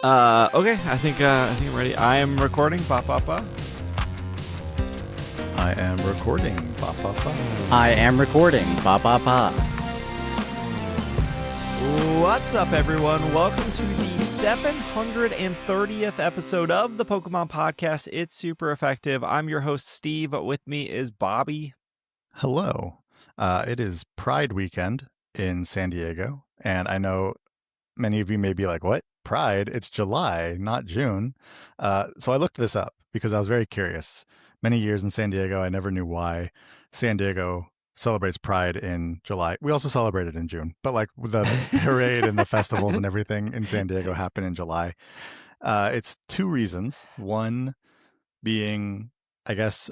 Okay, I think I'm ready. I am recording. Ba ba ba. I am recording. Ba ba ba. I am recording. Ba ba ba. What's up, everyone? Welcome to the 730th episode of the Pokemon Podcast. It's super effective. I'm your host, Steve. With me is Bobby. Hello. It is Pride weekend in San Diego, and I know many of you may be like, what? Pride? It's July, not June. So I looked this up because I was very curious. Many years in San Diego, I never knew why San Diego celebrates Pride in July. We also celebrate it in June, but like the parade and the festivals and everything in San Diego happen in July. It's two reasons. One being, I guess,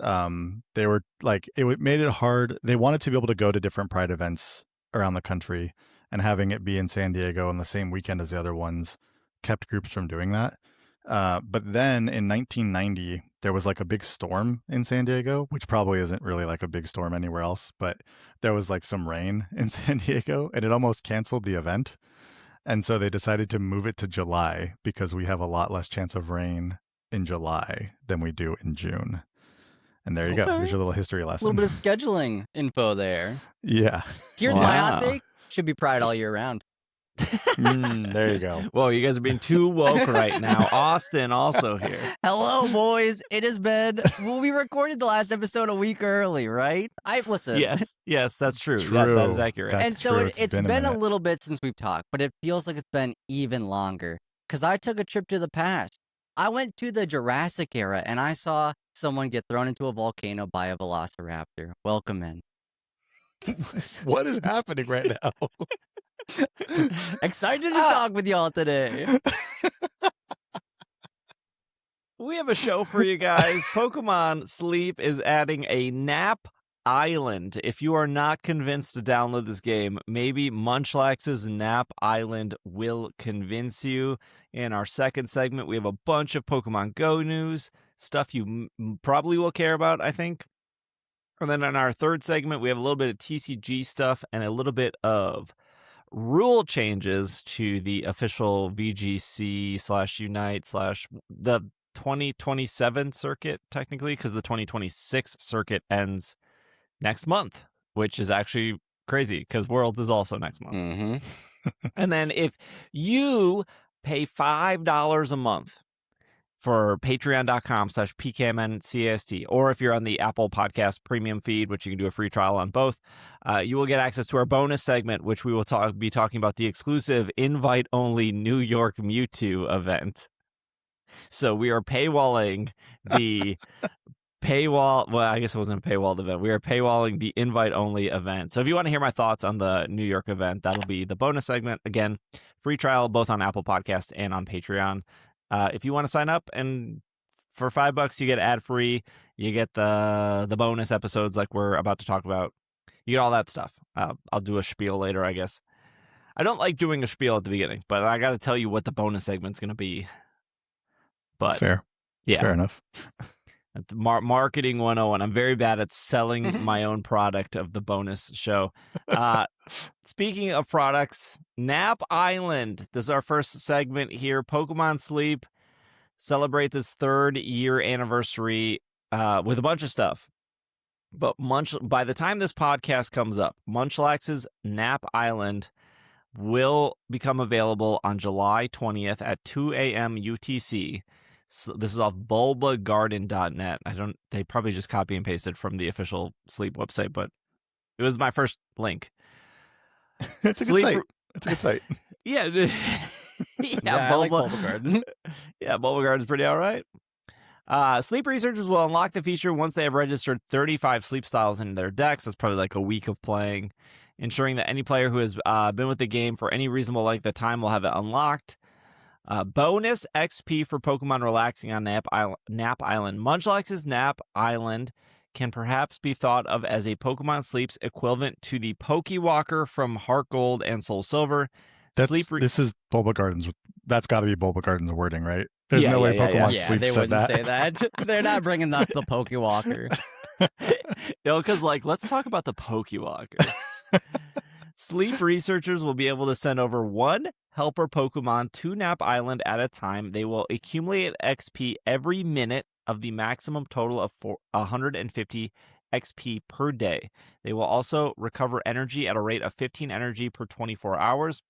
they were like, made it hard. They wanted to be able to go to different Pride events around the country, and having it be in San Diego on the same weekend as the other ones kept groups from doing that. But then in 1990, there was like a big storm in San Diego, which probably isn't really like a big storm anywhere else, but there was like some rain in San Diego and it almost canceled the event. And so they decided to move it to July because we have a lot less chance of rain in July than we do in June. And there you go. Here's your little history lesson. A little bit of scheduling info there. Yeah. Here's my hot take. Should be Pride all year round. There you go. Whoa, you guys are being too woke right now. Austin also here. Hello, boys. It has been. Well, we recorded the last episode a week early, right? Listen. Yes, that's true. True. That is accurate. That's and so true. it's been a little bit since we've talked, but it feels like it's been even longer. Because I took a trip to the past. I went to the Jurassic era, and I saw someone get thrown into a volcano by a velociraptor. Welcome in. What is happening right now? Excited to talk with y'all today. We have a show for you guys. Pokemon Sleep is adding a nap island. If you are not convinced to download this game, maybe Munchlax's Nap Island will convince you. In our second segment, we have a bunch of Pokemon Go news, stuff you probably will care about, I think. And then in our third segment, we have a little bit of TCG stuff and a little bit of rule changes to the official VGC / UNITE / the 2027 circuit, technically, because the 2026 circuit ends next month, which is actually crazy because Worlds is also next month. Mm-hmm. And then if you pay $5 a month for patreon.com / PKMNcast, or if you're on the Apple Podcast premium feed, which you can do a free trial on both, you will get access to our bonus segment, which we will be talking about the exclusive invite-only New York Mewtwo event. So we are paywalling the paywall. Well, I guess it wasn't a paywalled event. We are paywalling the invite-only event. So if you want to hear my thoughts on the New York event, that'll be the bonus segment. Again, free trial both on Apple Podcast and on Patreon. If you want to sign up, and for $5 you get ad-free, you get the bonus episodes like we're about to talk about. You get all that stuff. I'll do a spiel later, I guess. I don't like doing a spiel at the beginning, but I got to tell you what the bonus segment's going to be. But That's fair. Yeah. Fair enough. It's marketing 101. I'm very bad at selling my own product of the bonus show. Speaking of products, Nap Island. This is our first segment here. Pokemon Sleep celebrates its 3rd year anniversary with a bunch of stuff. But by the time this podcast comes up, Munchlax's Nap Island will become available on July 20th at 2 a.m. UTC. So this is off bulbagarden.net. They probably just copy and pasted from the official Sleep website, but it was my first link. It's a good site. It's a good site. Yeah. I like Bulbagarden. Yeah, Bulbagarden's pretty all right. Sleep researchers will unlock the feature once they have registered 35 sleep styles in their decks. That's probably like a week of playing, ensuring that any player who has been with the game for any reasonable length of time will have it unlocked. Bonus XP for Pokemon relaxing on Nap Island. Munchlax's Nap Island can perhaps be thought of as a Pokemon Sleep's equivalent to the Pokewalker from Heart Gold and Soul Silver. This is Bulbagarden's. That's got to be Bulbagarden's wording, right? There's no way Pokemon Sleep they said wouldn't that. say that. They're not bringing up the Pokewalker. Because let's talk about the Pokewalker. Sleep researchers will be able to send over 1 helper Pokemon to Nap Island at a time, they will accumulate XP every minute of the maximum total of 150 XP per day. They will also recover energy at a rate of 15 energy per 24 hours.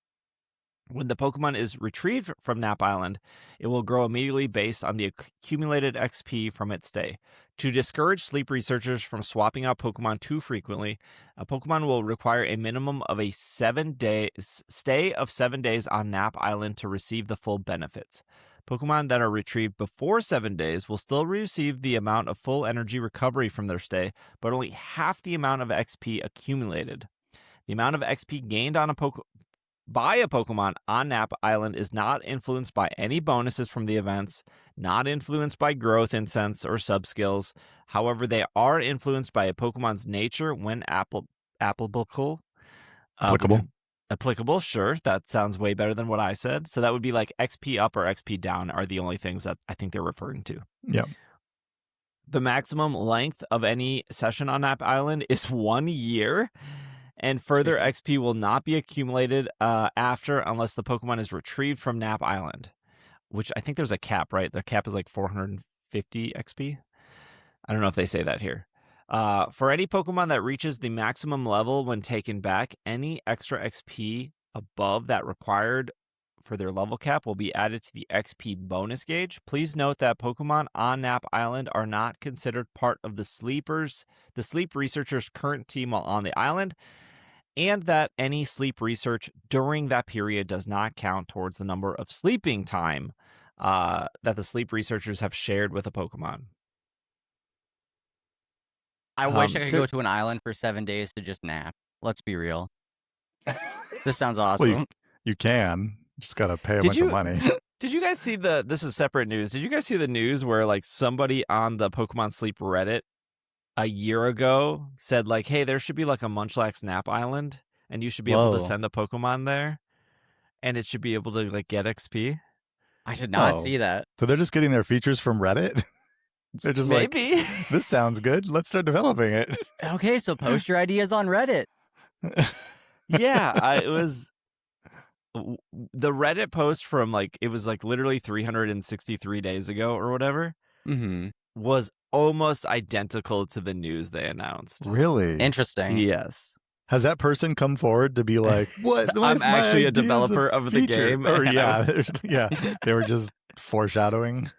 When the Pokemon is retrieved from Nap Island, it will grow immediately based on the accumulated XP from its stay. To discourage sleep researchers from swapping out Pokemon too frequently, a Pokemon will require a minimum of a 7-day stay of 7 days on Nap Island to receive the full benefits. Pokemon that are retrieved before 7 days will still receive the amount of full energy recovery from their stay, but only half the amount of XP accumulated. The amount of XP gained on by a Pokemon on Nap Island is not influenced by any bonuses from the events, not influenced by growth incense or sub-skills. However, they are influenced by a Pokemon's nature when applicable. Applicable, sure. That sounds way better than what I said. So that would be like XP up or XP down are the only things that I think they're referring to. Yeah. The maximum length of any session on Nap Island is 1 year. And further XP will not be accumulated after unless the Pokemon is retrieved from Nap Island, which I think there's a cap, right? The cap is like 450 XP. I don't know if they say that here. For any Pokemon that reaches the maximum level when taken back, any extra XP above that required for their level cap will be added to the XP bonus gauge. Please note that Pokemon on Nap Island are not considered part of the sleep researchers' current team while on the island, and that any sleep research during that period does not count towards the number of sleeping time that the sleep researchers have shared with a Pokemon. I wish I could go to an island for 7 days to just nap. Let's be real. This sounds awesome. Well, you can. Just got to pay a bunch of money. Did you guys see this is separate news. Did you guys see the news where like somebody on the Pokemon Sleep Reddit a year ago said like, hey, there should be like a Munchlax Nap Island and you should be able to send a Pokemon there and it should be able to like get XP? I did not see that. So they're just getting their features from Reddit? They're just maybe like, this sounds good. Let's start developing it. Okay, so post your ideas on Reddit. Yeah, it was the Reddit post from like, it was like literally 363 days ago or whatever, was almost identical to the news they announced. Really? Interesting. Yes. Has that person come forward to be like, what? I'm actually a developer of the game. Or yeah, they were just foreshadowing.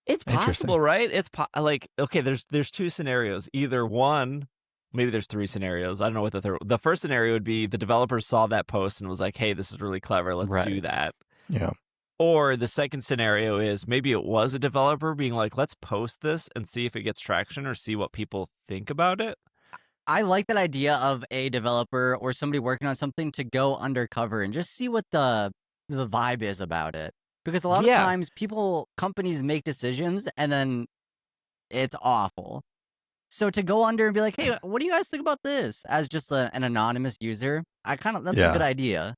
It's possible, right? It's like, okay, there's two scenarios. Either one, maybe there's three scenarios. I don't know what the first scenario would be. The developers saw that post and was like, hey, this is really clever. Let's do that. Yeah. Or the second scenario is maybe it was a developer being like, let's post this and see if it gets traction or see what people think about it. I like that idea of a developer or somebody working on something to go undercover and just see what the vibe is about it. Because a lot of times companies make decisions and then it's awful. So to go under and be like, hey, what do you guys think about this? As just an anonymous user, that's a good idea.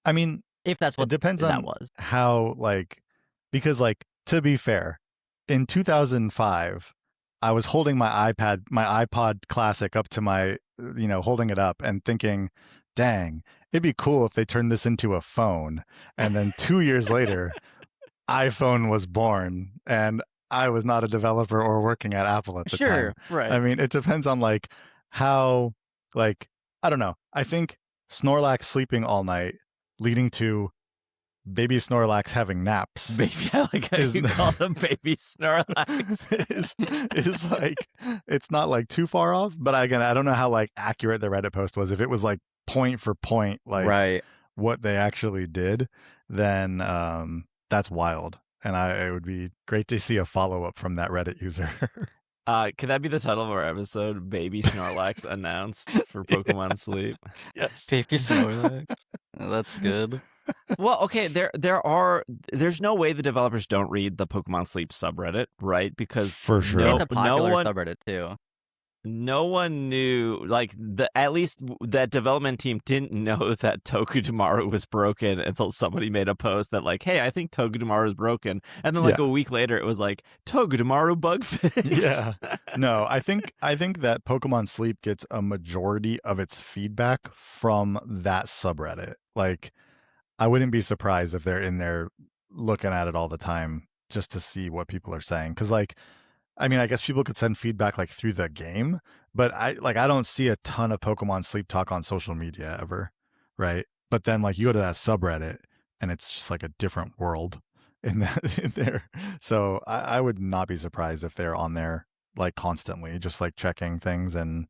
I mean, if that's what it depends that on was. How, like, because like, to be fair, in 2005, I was holding my iPod Classic up to my, holding it up and thinking, dang, it'd be cool if they turned this into a phone. And then 2 years later, iPhone was born and I was not a developer or working at Apple at the time. Sure, right. I mean, it depends on like how, like, I don't know. I think Snorlax sleeping all night leading to baby Snorlax having naps. Baby, I like how you call them baby Snorlax. is like, it's not like too far off, but again, I don't know how like accurate the Reddit post was. If it was like point for point, like what they actually did, then that's wild. And it would be great to see a follow-up from that Reddit user. Could that be the title of our episode? Baby Snorlax announced for Pokemon Sleep. Yes. Baby Snorlax. Oh, that's good. Well, okay, there's no way the developers don't read the Pokemon Sleep subreddit, right? Because for sure, it's a popular subreddit too. no one knew, like, at least that development team didn't know that Togedemaru was broken until somebody made a post that, like, hey, I think Togedemaru is broken. And then, like, a week later, it was like, Togedemaru bug fix. Yeah. No, I think that Pokemon Sleep gets a majority of its feedback from that subreddit. Like, I wouldn't be surprised if they're in there looking at it all the time just to see what people are saying. Because, like, I mean, I guess people could send feedback like through the game, but I don't see a ton of Pokemon Sleep talk on social media ever, right? But then like you go to that subreddit and it's just like a different world in that in there. So I would not be surprised if they're on there like constantly, just like checking things and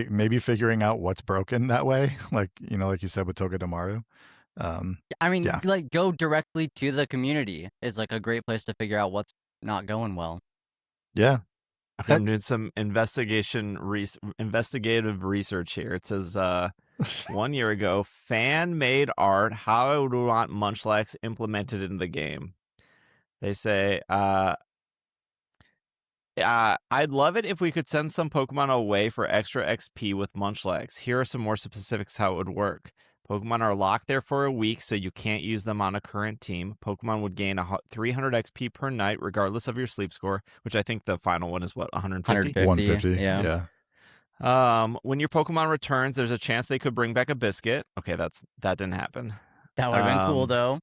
maybe figuring out what's broken that way, like like you said with Togedemaru. I mean, Yeah. like go directly to the community is like a great place to figure out what's not going well. Yeah. Okay, I'm doing some investigative research here. It says 1 year ago, fan made art. How I would want Munchlax implemented in the game. They say, I'd love it if we could send some Pokemon away for extra XP with Munchlax. Here are some more specifics how it would work. Pokemon are locked there for a week, so you can't use them on a current team. Pokemon would gain 300 XP per night, regardless of your sleep score, which I think the final one is what, 150? 150. Yeah. Yeah. When your Pokemon returns, there's a chance they could bring back a biscuit. Okay, that didn't happen. That would have been cool, though.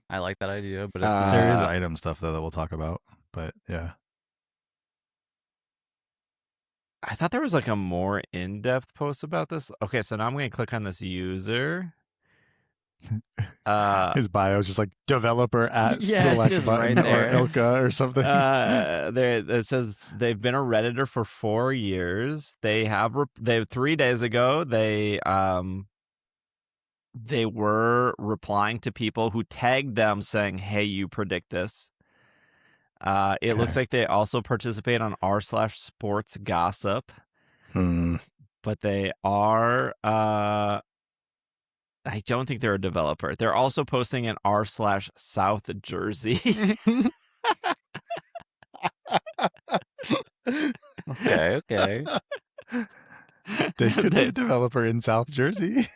I like that idea, but There is item stuff though that we'll talk about. But yeah. I thought there was like a more in-depth post about this. Okay, so now I'm going to click on this user. His bio is just like developer at Yeah, select just button right or there. Ilka or something. It says they've been a Redditor for 4 years. They 3 days ago they were replying to people who tagged them saying, "Hey, you predict this." It looks like they also participate on r/sports gossip, but they are. I don't think they're a developer. They're also posting in r/South Jersey. Okay. They could be a developer in South Jersey,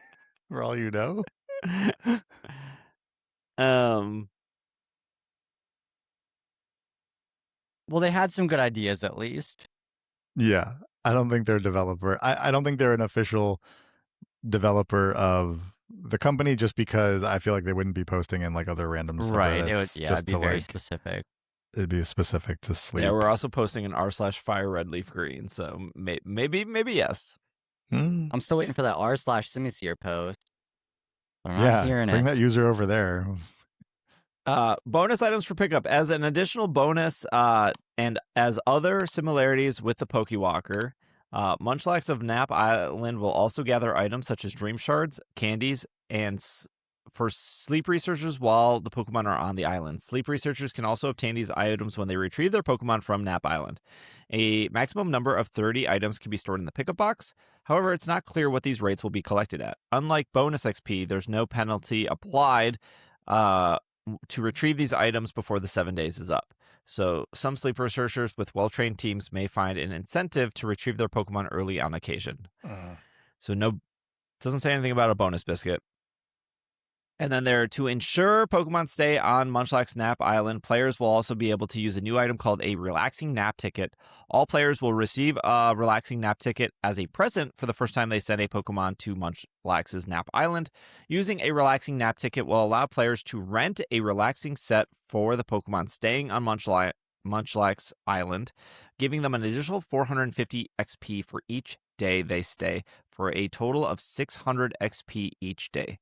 for all you know. Well, they had some good ideas at least. Yeah, I don't think they're a developer. I don't think they're an official developer of the company, just because I feel like they wouldn't be posting in like other random subreddits. Right. It'd be very specific. It'd be specific to Sleep. Yeah, we're also posting in r/Fire Red Leaf Green, so maybe yes. I'm still waiting for that r/Simisear post. But I'm not hearing bring it. that user over there. Bonus items for pickup. As an additional bonus, and as other similarities with the Pokewalker, Munchlax of Nap Island will also gather items such as Dream Shards, candies, and for sleep researchers while the Pokemon are on the island. Sleep researchers can also obtain these items when they retrieve their Pokemon from Nap Island. A maximum number of 30 items can be stored in the pickup box. However, it's not clear what these rates will be collected at. Unlike bonus XP, there's no penalty applied to retrieve these items before the 7 days is up. So some sleep researchers with well-trained teams may find an incentive to retrieve their Pokemon early on occasion. So doesn't say anything about a bonus biscuit. And then to ensure Pokemon stay on Munchlax Nap Island, players will also be able to use a new item called a Relaxing Nap Ticket. All players will receive a Relaxing Nap Ticket as a present for the first time they send a Pokemon to Munchlax's Nap Island. Using a Relaxing Nap Ticket will allow players to rent a relaxing set for the Pokemon staying on Munchlax Island, giving them an additional 450 XP for each day they stay, for a total of 600 XP each day.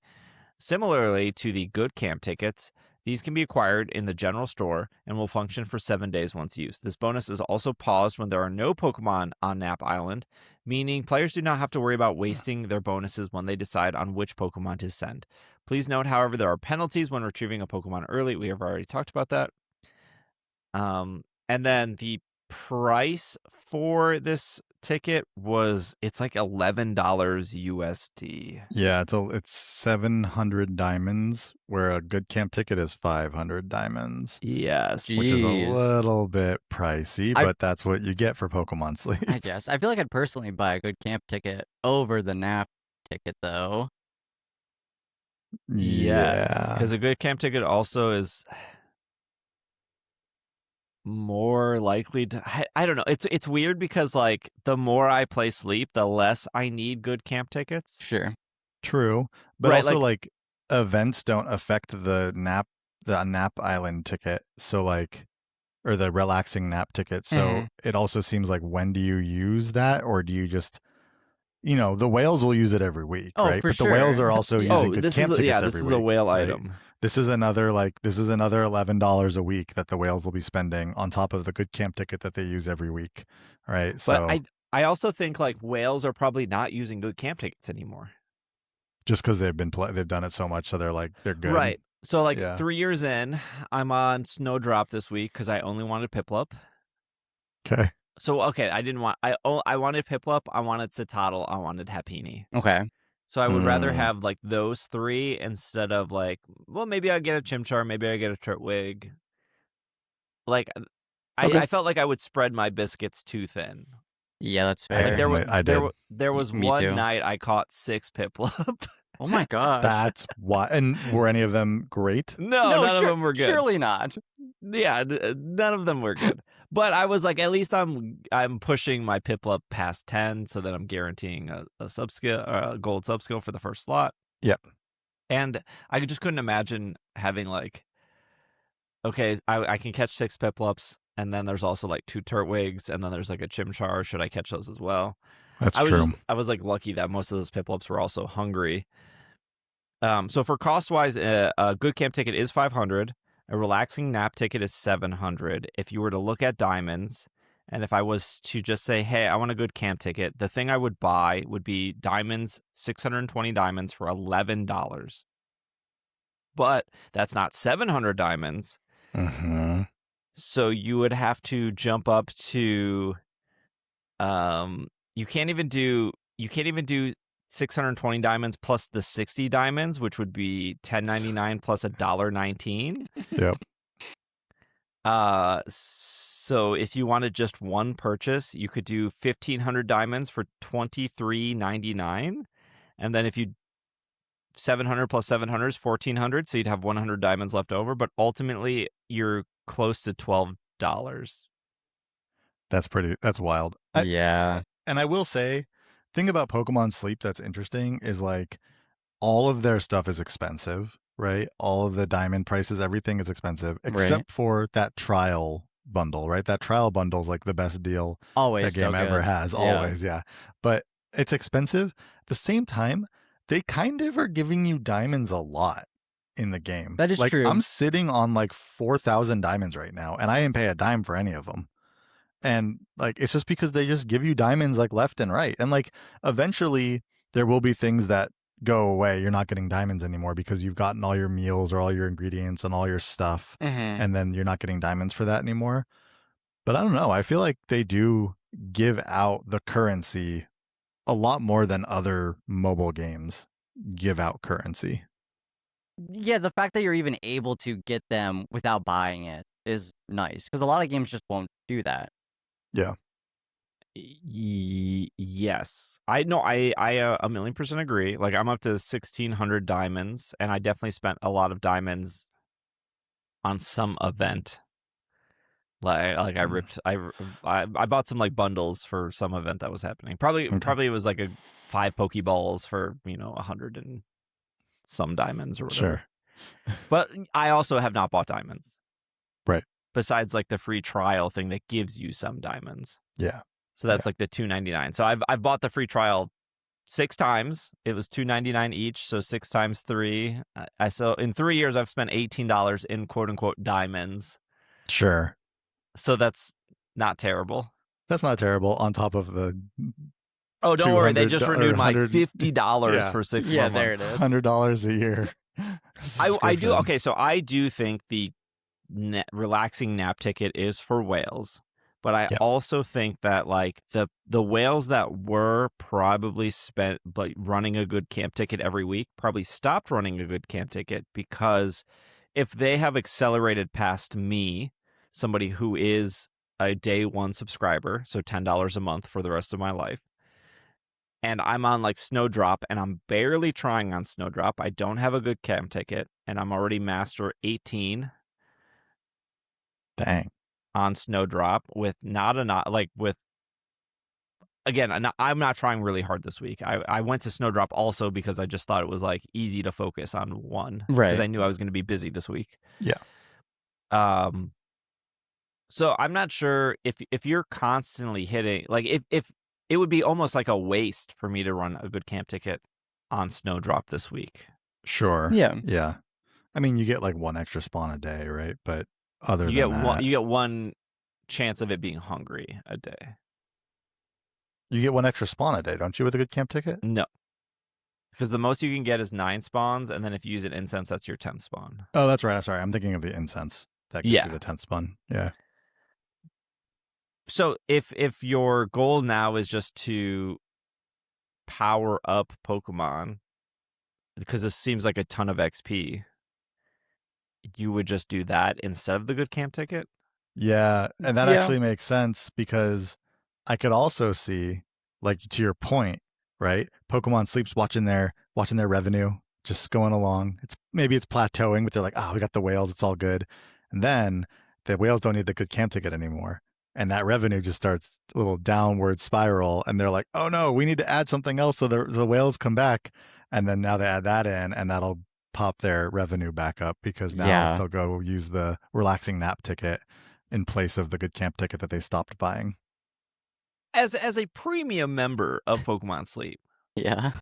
Similarly to the Good Camp tickets, these can be acquired in the general store and will function for 7 days once used. This bonus is also paused when there are no Pokemon on Nap Island, meaning players do not have to worry about wasting their bonuses when they decide on which Pokemon to send. Please note, however, there are penalties when retrieving a Pokemon early. We have already talked about that. And then the price for this ticket it's like $11 USD. Yeah, it's 700 diamonds, where a good camp ticket is 500 diamonds. Yes. Gee. Which is a Jeez. little bit pricey, I- but that's what you get for Pokemon Sleep. I guess. I feel like I'd personally buy a good camp ticket over the nap ticket, though. Yes, Yeah. because a good camp ticket also is more likely to. I don't know. It's weird because like the more I play Sleep, the less I need good camp tickets. Sure. True, but Right, also like events don't affect the nap island ticket, so like, or the relaxing nap ticket. So Mhm. it also seems like, when do you use that, or do you just, the whales will use it every week, Oh, right? for But the whales sure. are also Yeah. using good this camp is tickets this every is a week, whale right? item. This is another $11 a week that the whales will be spending on top of the good camp ticket that they use every week, right? So But I also think like whales are probably not using good camp tickets anymore. just because they've done it so much, so they're good, Right. So like Yeah. 3 years in, I'm on Snowdrop this week because I only wanted Piplup. Okay. So okay, I didn't want I wanted Piplup, I wanted Citadel, I wanted Happiny. Okay. So I would rather Mm. have like those 3 instead of like, well, maybe I'll get a Chimchar, maybe I get a Turtwig. Like Okay. I felt like I would spread my biscuits too thin. Yeah, that's I fair. can- I did. There was Me one too. night I caught 6 Piplup. Oh my gosh. That's why. And were any of them great? No, none of them were good. Surely not. Yeah, none of them were good. But I was like, at least I'm pushing my Piplup past 10, so that I'm guaranteeing a subskill or a gold subskill for the first slot. Yep. And I just couldn't imagine having like, okay, I can catch 6 Piplups, and then there's also like 2 Turtwigs, and then there's like a Chimchar. Should I catch those as well? That's I true. was like lucky that most of those Piplups were also hungry. So for cost wise, a good camp ticket is 500. A relaxing nap ticket is 700. If you were to look at diamonds, and if I was to just say, hey, I want a good camp ticket, the thing I would buy would be diamonds, 620 diamonds for $11. But that's not 700 diamonds. Mm-hmm. So you would have to jump up to, you can't even do 620 diamonds plus the 60 diamonds, which would be $10.99 plus $1.19. Yep. So if you wanted just one purchase, you could do 1,500 diamonds for $23.99, and then if you 700 plus 700 is 1,400, so you'd have 100 diamonds left over. But ultimately, you're close to $12. That's wild. Yeah. And I will say, thing about Pokemon Sleep that's interesting is like, all of their stuff is expensive, right? All of the diamond prices, everything is expensive, except for that trial bundle, right? That trial bundle is like the best deal Always that game so ever good. has. Yeah. Always, yeah. But it's expensive. At the same time, they kind of are giving you diamonds a lot in the game. That is like, true. I'm sitting on like 4,000 diamonds right now, and I didn't pay a dime for any of them. And like, it's just because they just give you diamonds like left and right. And like, eventually there will be things that go away. You're not getting diamonds anymore because you've gotten all your meals or all your ingredients and all your stuff. Mhm. And then you're not getting diamonds for that anymore. But I don't know. I feel like they do give out the currency a lot more than other mobile games give out currency. Yeah, the fact that you're even able to get them without buying it is nice, because a lot of games just won't do that. Yeah. Yes, I know. I 1,000,000% agree. Like, I'm up to 1,600 diamonds, and I definitely spent a lot of diamonds on some event. Like I bought some like bundles for some event that was happening. Probably it was like 5 Pokeballs for 100 and some diamonds or whatever. Sure. But I also have not bought diamonds. Right. Besides like the free trial thing that gives you some diamonds. Yeah. So that's like the $2.99. So I've bought the free trial 6 times. It was $2.99 each, so 6 times 3. So in 3 years I've spent $18 in quote unquote diamonds. Sure. So that's not terrible. That's not terrible. On top of the Oh, don't worry. They just $200 renewed my $100 $50 Yeah. for 6 Yeah, more there it months. is. $100 a year. I do. subscription. Okay, so I do think the relaxing nap ticket is for whales. But I Yep. also think that like the whales that were probably spent but running a good camp ticket every week probably stopped running a good camp ticket, because if they have accelerated past me, somebody who is a day one subscriber, so $10 a month for the rest of my life, and I'm on like Snowdrop and I'm barely trying on Snowdrop, I don't have a good camp ticket, and I'm already master 18 Dang. on Snowdrop with again, I'm not trying really hard this week. I went to Snowdrop also because I just thought it was like easy to focus on one, because Right. I knew I was going to be busy this week. Yeah. So I'm not sure if you're constantly hitting, like if it would be almost like a waste for me to run a good camp ticket on Snowdrop this week. Sure. Yeah. Yeah. I mean, you get like one extra spawn a day, right? But other You than get that, you get one chance of it being hungry a day. you get one extra spawn a day, don't you, with a good camp ticket? No, because the most you can get is 9 spawns, and then if you use an incense, that's your 10th spawn. Oh, that's right. I'm sorry. I'm thinking of the incense that gets Yeah. you the 10th spawn. Yeah. So if your goal now is just to power up Pokemon, because this seems like a ton of XP, you would just do that instead of the good camp ticket? Yeah. And that Yeah. actually makes sense, because I could also see, like, to your point, right? Pokemon Sleep's watching their revenue just going along. Maybe it's plateauing, but they're like, we got the whales, it's all good. And then the whales don't need the good camp ticket anymore. And that revenue just starts a little downward spiral. And they're like, oh no, we need to add something else so the whales come back. And then now they add that in, and that'll pop their revenue back up, because now Yeah. they'll go use the relaxing nap ticket in place of the good camp ticket that they stopped buying. As a premium member of Pokemon Sleep, Yeah.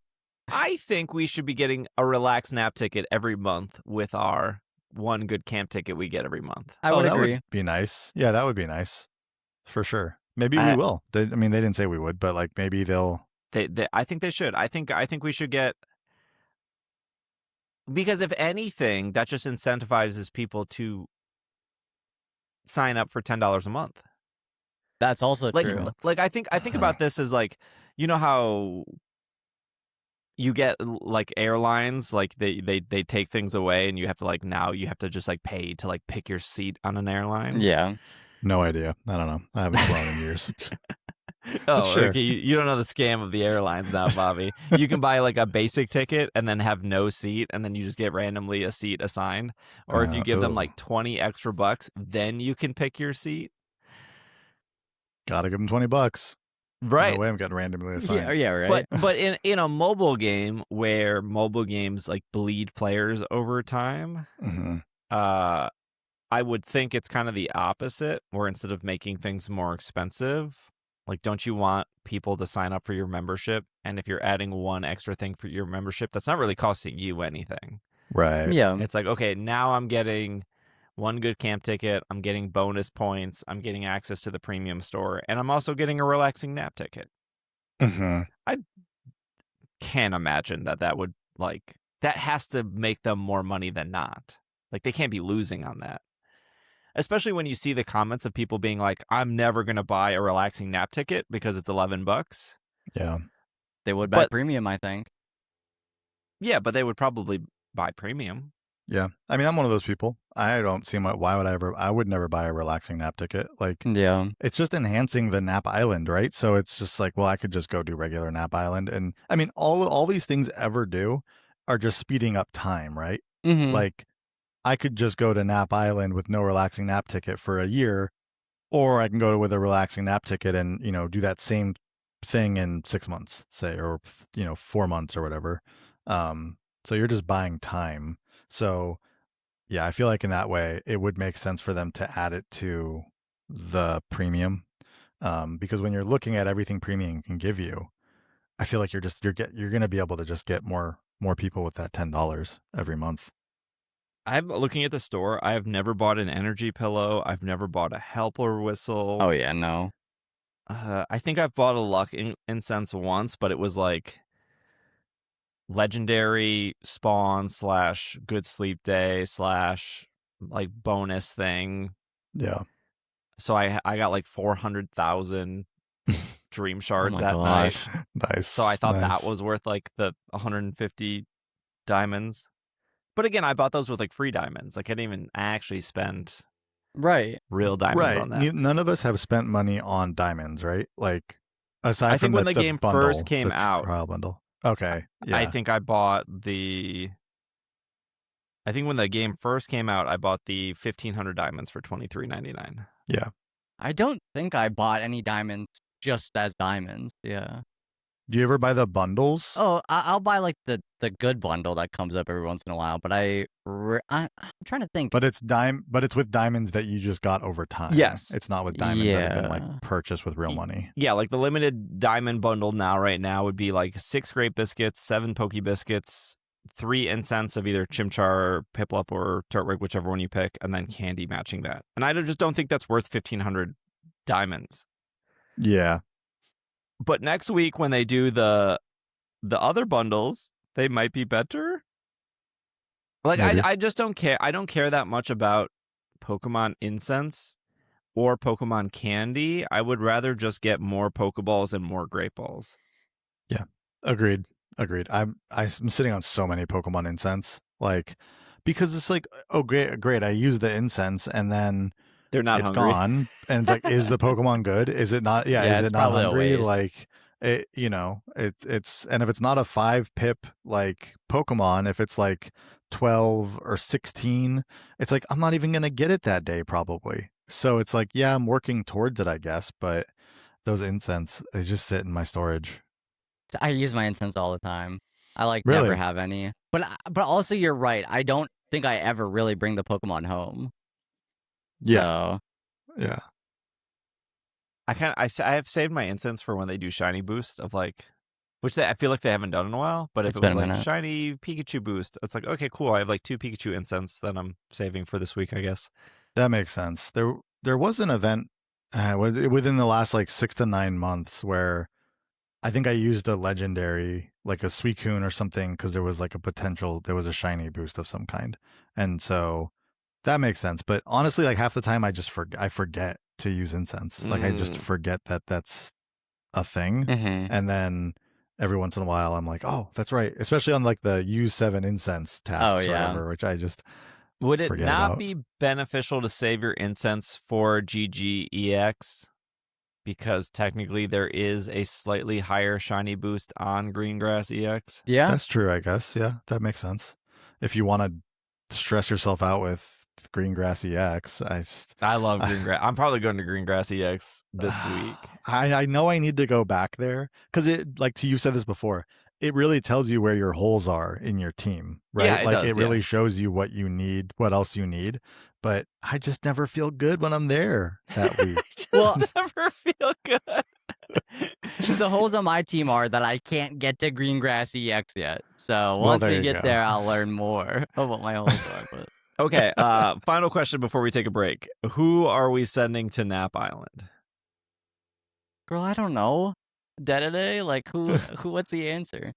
I think we should be getting a relaxed nap ticket every month with our one good camp ticket we get every month. I would that agree. would be nice. Yeah, that would be nice. For sure. Maybe we I- will. They didn't say we would, but like maybe they'll. I think they should. I think we should get, because if anything, that just incentivizes people to sign up for $10 a month. That's also true. Like I think about this as like, you know how you get like airlines, like they take things away, and you have to like, now you have to just like pay to like pick your seat on an airline. Yeah. No idea. I don't know. I haven't flown in years. Oh, sure. okay. You don't know the scam of the airlines now, Bobby. You can buy like a basic ticket and then have no seat, and then you just get randomly a seat assigned. Or if you give them Ooh. like 20 extra bucks, then you can pick your seat. Gotta give them $20. Right. No way I'm getting randomly assigned. Yeah, right. But in a mobile game where mobile games like bleed players over time, Mm-hmm. I would think it's kind of the opposite, where instead of making things more expensive, like, don't you want people to sign up for your membership? And if you're adding one extra thing for your membership, that's not really costing you anything. Right. Yeah. It's like, okay, now I'm getting one good camp ticket, I'm getting bonus points, I'm getting access to the premium store, and I'm also getting a relaxing nap ticket. Mm-hmm. I can't imagine that would, like, that has to make them more money than not. Like, they can't be losing on that. Especially when you see the comments of people being like, I'm never going to buy a relaxing nap ticket because it's $11. Yeah. They would buy But- premium, I think. Yeah, but they would probably buy premium. Yeah. I mean, I'm one of those people. I don't see why would I would never buy a relaxing nap ticket. Like, Yeah. it's just enhancing the nap island, right? So it's just like, well, I could just go do regular nap island. And I mean, all these things ever do are just speeding up time, right? Mm-hmm. Like, I could just go to Nap Island with no relaxing nap ticket for a year, or I can go with a relaxing nap ticket and, do that same thing in 6 months, say, or, 4 months or whatever. So you're just buying time. So yeah, I feel like in that way, it would make sense for them to add it to the premium. Because when you're looking at everything premium can give you, I feel like you're going to be able to just get more people with that $10 every month. I'm looking at the store. I have never bought an energy pillow. I've never bought a helper whistle. Oh, yeah, no. I think I've bought a luck incense once, but it was like legendary spawn / good sleep day / like bonus thing. Yeah. So I got like 400,000 dream shards my that night. gosh. Nice. So I thought nice. that was worth like the 150 diamonds. But again, I bought those with like free diamonds. Like I didn't even actually spend Right. real diamonds on that. None of us have spent money on diamonds, right? Like aside I from think when the the game bundle, first came the out, trial bundle. Okay. Yeah. I think I bought I think when the game first came out, I bought the 1,500 diamonds for $23.99. Yeah. I don't think I bought any diamonds just as diamonds. Yeah. Do you ever buy the bundles? Oh, I'll buy like the good bundle that comes up every once in a while. But I'm trying to think. But it's with diamonds that you just got over time. Yes. It's not with diamonds that have been like Yeah. purchased with real money. Yeah, like the limited diamond bundle right now would be like 6 grape biscuits, 7 Poke Biscuits, 3 incense of either Chimchar, Piplup, or Turtwig, whichever one you pick, and then candy matching that. And I just don't think that's worth 1,500 diamonds. Yeah. But next week when they do the other bundles, they might be better. Like I just don't care. I don't care that much about Pokemon Incense or Pokemon Candy. I would rather just get more Pokeballs and more Great Balls. Yeah. Agreed. I'm sitting on so many Pokemon Incense, like because it's like, oh great, I use the incense and then They're not it's hungry. gone, and it's like, is the Pokemon good? Is it not? Yeah, is it's it not probably a hungry? waste. Like it, it's and if it's not a 5 pip like Pokemon, if it's like 12 or 16, it's like I'm not even gonna get it that day probably. So it's like, yeah, I'm working towards it, I guess, but those incense, they just sit in my storage. I use my incense all the time. I like Really? never have any. But also you're right. I don't think I ever really bring the Pokemon home. Yeah. So, Yeah. I have saved my incense for when they do shiny boost of like, which I feel like they haven't done in a while. But if It's it was been a like minute. shiny Pikachu boost, it's like, okay, cool. I have like 2 Pikachu incense that I'm saving for this week, I guess. That makes sense. There was an event within the last like 6 to 9 months where I think I used a legendary, like a Suicune or something, because there was like there was a shiny boost of some kind. And so that makes sense. But honestly, like half the time I forget to use incense. Like I just forget that that's a thing. Mm-hmm. And then every once in a while I'm like, oh, that's right. Especially on like the use 7 incense tasks or whatever, which I just Would it forget not about. be beneficial to save your incense for GGEX? Because technically there is a slightly higher shiny boost on Greengrass EX. Yeah. That's true, I guess. Yeah, that makes sense. If you want to stress yourself out with Greengrass EX, I love Greengrass. I'm probably going to Greengrass EX this week. I know I need to go back there because it, like you said this before, it really tells you where your holes are in your team, right? Yeah, it like does, it really shows you what you need, what else you need. But I just never feel good when I'm there that week. Well, never feel good. The holes on my team are that I can't get to Greengrass EX yet. So once we get there, I'll learn more of what my holes are. But okay, final question before we take a break. Who are we sending to Nap Island? Girl, I don't know. Dedede? Like who what's the answer?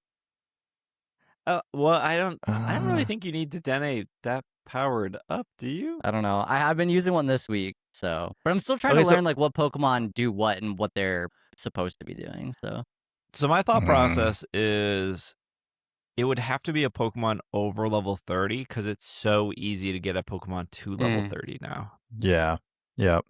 Well, I don't really think you need to Dene that powered up, do you? I don't know. I've been using one this week, so but I'm still trying to learn like what Pokemon do what and what they're supposed to be doing. So my thought process is it would have to be a Pokemon over level 30 because it's so easy to get a Pokemon to level 30 now. Yeah. Yep.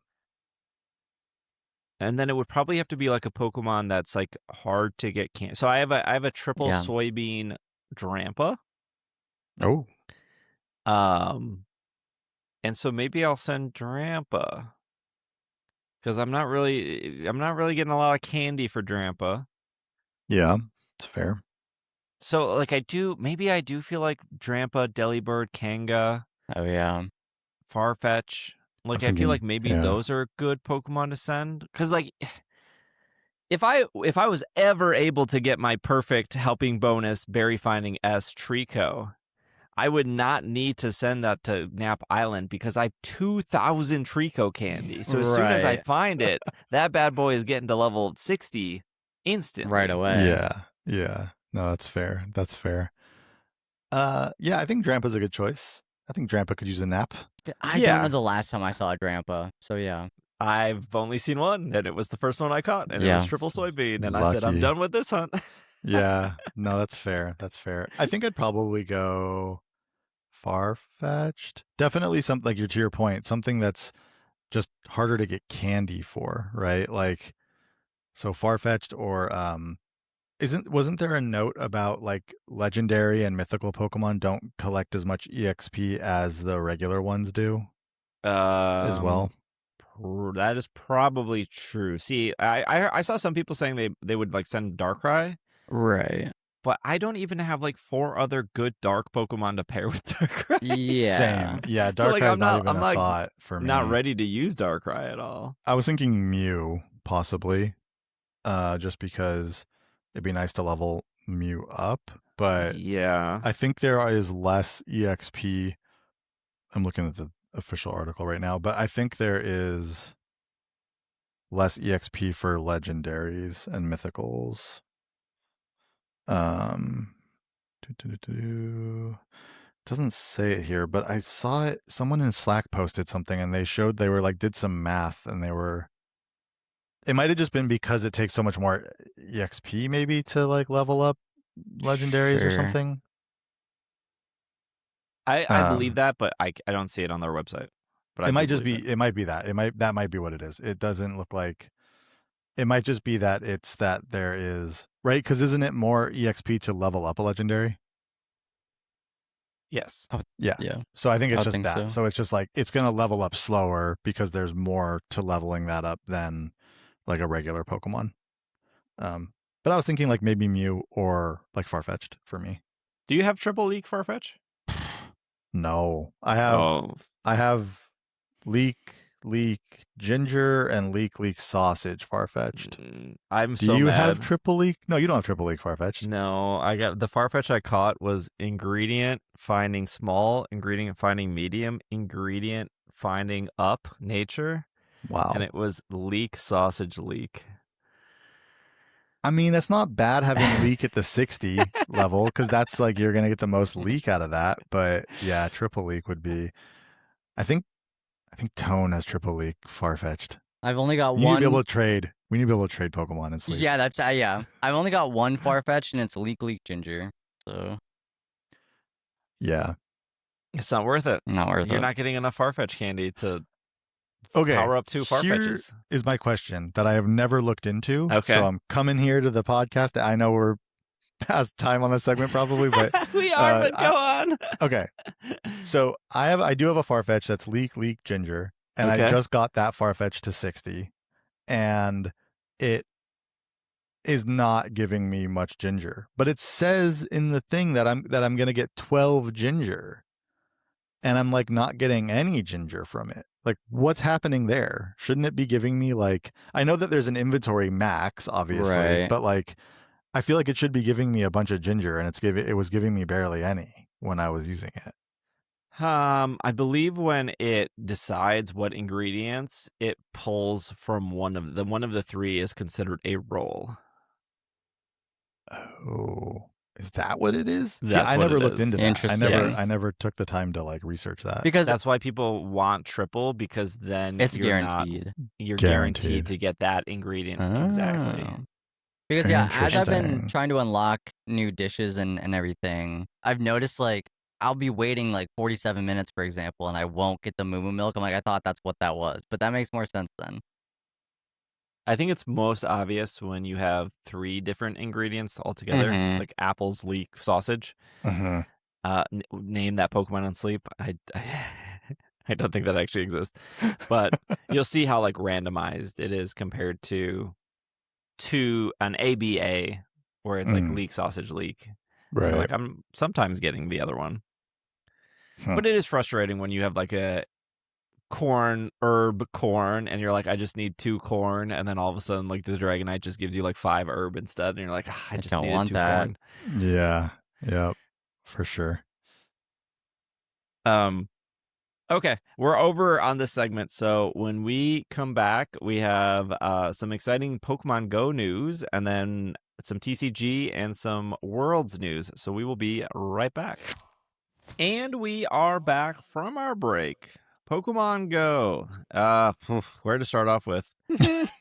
And then it would probably have to be like a Pokemon that's like hard to get So I have a triple soybean Drampa. Oh. And so maybe I'll send Drampa. Because I'm not really getting a lot of candy for Drampa. Yeah, it's fair. So like I do feel like Drampa, Delibird, Kanga. Oh yeah. Farfetch. Like I feel like maybe those are good Pokemon to send. Because like if I was ever able to get my perfect helping bonus berry finding S Trico, I would not need to send that to Nap Island because I have 2,000 Trico candy. So as soon as I find it, that bad boy is getting to level 60 instantly. Right away. Yeah. No, that's fair. Yeah, I think Drampa's a good choice. I think Drampa could use a nap. I don't know the last time I saw a Drampa, so yeah. I've only seen one, and it was the first one I caught, and it was Yeah. triple soybean, and I said, I'm Lucky. done with this hunt. Yeah, no, that's fair. That's fair. I think I'd probably go far-fetched. Definitely something like to your point, something that's just harder to get candy for, right? Like, so far-fetched or wasn't there a note about like legendary and mythical Pokemon don't collect as much EXP as the regular ones do as well? That is probably true. See, I saw some people saying they would like send Darkrai, Right. but I don't even have like 4 other good dark Pokemon to pair with Darkrai. Yeah. Same. Yeah, So, like, Darkrai's not even a like, thought for me. not ready to use Darkrai at all. I was thinking Mew, possibly, just because it'd be nice to level Mew up, but Yeah. I think there is less EXP. I'm looking at the official article right now, but I think there is less EXP for legendaries and mythicals. Doesn't say it here, but I saw it. Someone in Slack posted something and they showed they were like, did some math and it might have just been because it takes so much more EXP maybe to like level up legendaries or Sure. something. I believe that, but I don't see it on their website. But it might just believe be, it might be that. That might be what it is. It doesn't look like, it might just be that it's that there is, right? Because isn't it more EXP to level up a legendary? Yes. Yeah. Yeah. So I think it's I just think that. so. So it's just like, it's going to level up slower because there's more to leveling that up than like a regular Pokemon. But I was thinking like maybe Mew or like Farfetch'd for me. Do you have Triple League Farfetch? No, I have Leek Ginger and Leek Sausage Farfetch'd. I'm Do so you mad. have Triple Leek? No, you don't have Triple Leek Farfetch'd. No, I got the Farfetch I caught was ingredient finding small, ingredient finding medium, ingredient finding up nature, Wow. and it was Leek Sausage Leek. I mean, it's not bad having Leek at the 60 level because that's like you're gonna get the most Leek out of that. But yeah, Triple Leek would be. I think Tone has Triple Leek Farfetch'd. I've only got You one. need to be able to trade. We need to be able to trade Pokemon and Sleep. Yeah, that's yeah. I've only got one Farfetch, and it's Leek Ginger. So Yeah. It's not worth it. not worth You're it. not getting enough Farfetch candy to Okay. power up 2 Here Farfetches. is my question that I have never looked into. Okay. So I'm coming here to the podcast. I know we're past time on this segment probably, but we are, but go on. Okay. So I do have a Farfetch that's Leek Ginger, and I just got that Farfetch to 60, and it is not giving me much ginger. But it says in the thing that I'm gonna get 12 ginger. And I'm like not getting any ginger from it. Like, what's happening there? Shouldn't it be giving me like, I know that there's an inventory max, obviously, Right. but like, I feel like it should be giving me a bunch of ginger, and it was giving me barely any when I was using it. I believe when it decides what ingredients it pulls from one of the 3 is considered a roll. Oh, is that what it is? That's See, I what never it looked is. into that. Interesting. I never took the time to like research that. Because That's why people want triple, because then it's you're guaranteed. guaranteed to get that ingredient exactly. Oh. Because yeah, as I've been Interesting. trying to unlock new dishes and everything, I've noticed like I'll be waiting like 47 minutes, for example, and I won't get the Moo Milk. I'm like, I thought that's what that was, but that makes more sense then. I think it's most obvious when you have 3 different ingredients altogether, like apples, leek, sausage. Mm-hmm. Name that Pokemon on Sleep. I don't think that actually exists, but you'll see how like randomized it is compared to an ABA where it's like leek, sausage, leek. Right. Like I'm sometimes getting the other one, Huh. but it is frustrating when you have like a herb corn, and you're like, I just need 2 corn, and then all of a sudden like the Dragonite just gives you like 5 herb instead, and you're like, I just don't needed want 2 that. corn. Yeah. Yep. For sure. Okay, we're over on this segment, so when we come back, we have some exciting Pokemon Go news, and then some TCG and some Worlds news, so we will be right back. And we are back from our break. Pokemon Go. Where to start off with?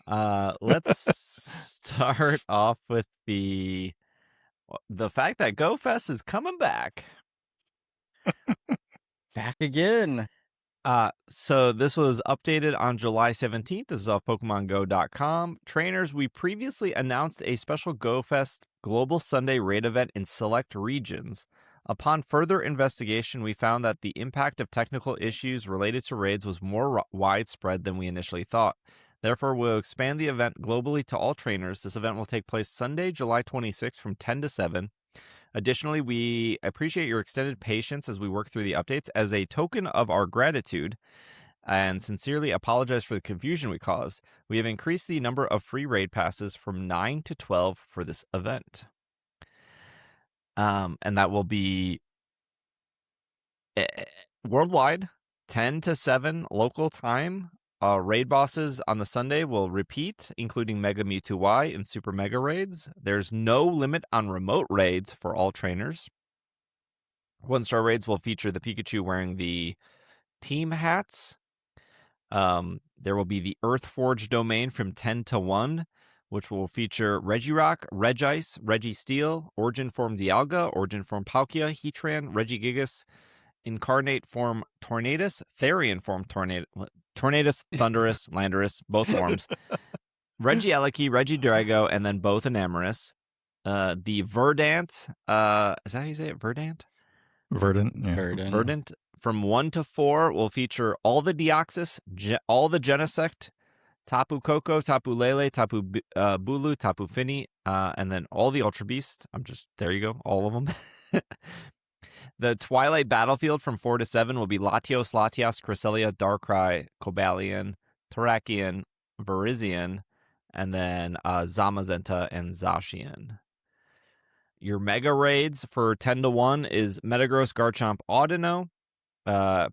Let's start off with the fact that Go Fest is coming back. Back again. So this was updated on July 17th. This is off PokemonGo.com. Trainers, we previously announced a special Go Fest Global Sunday raid event in select regions. Upon further investigation, we found that the impact of technical issues related to raids was more widespread than we initially thought. Therefore, we'll expand the event globally to all trainers. This event will take place Sunday, July 26th from 10 to 7. Additionally, we appreciate your extended patience as we work through the updates. As a token of our gratitude and sincerely apologize for the confusion we caused, we have increased the number of free raid passes from 9 to 12 for this event. And that will be worldwide, 10 to 7 local time. Raid bosses on the Sunday will repeat, including Mega Mewtwo Y and Super Mega Raids. There's no limit on remote raids for all trainers. 1-star raids will feature the Pikachu wearing the team hats. There will be the Earthforge domain from 10 to 1, which will feature Regirock, Regice, Registeel, Origin Form Dialga, Origin Form Palkia, Heatran, Regigigas, Incarnate Form Tornadus, Therian Form Tornadus, Thundurus, Landorus, both forms, Regieleki, Regidrago, and then both Enamorus. The Verdant, is that how you say it? Verdant? Verdant. Yeah. Verdant from 1 to 4 will feature all the Deoxys, all the Genesect, Tapu Koko, Tapu Lele, Tapu Bulu, Tapu Fini, and then all the Ultra Beasts. There you go, all of them. The Twilight Battlefield from 4 to 7 will be Latios, Latias, Cresselia, Darkrai, Cobalion, Terrakion, Virizion, and then Zamazenta and Zacian. Your Mega Raids for 10 to 1 is Metagross, Garchomp, Audino.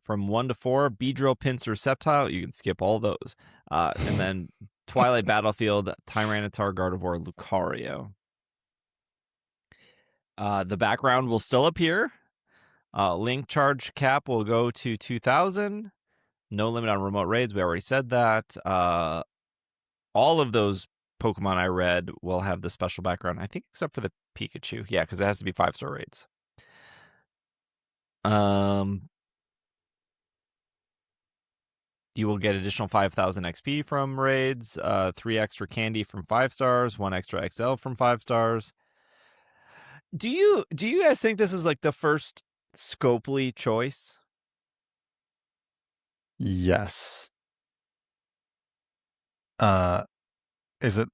From 1 to 4, Beedrill, Pinsir, Sceptile. You can skip all those. And then Twilight Battlefield, Tyranitar, Gardevoir, Lucario. The background will still appear. Link charge cap will go to 2,000. No limit on remote raids. We already said that. All of those Pokemon I read will have the special background, I think, except for the Pikachu. Yeah, because it has to be 5-star raids. You will get additional 5,000 XP from raids, 3 extra candy from 5 stars, 1 extra XL from 5 stars. Do you guys think this is like the first Scopely choice? Yes. Is it?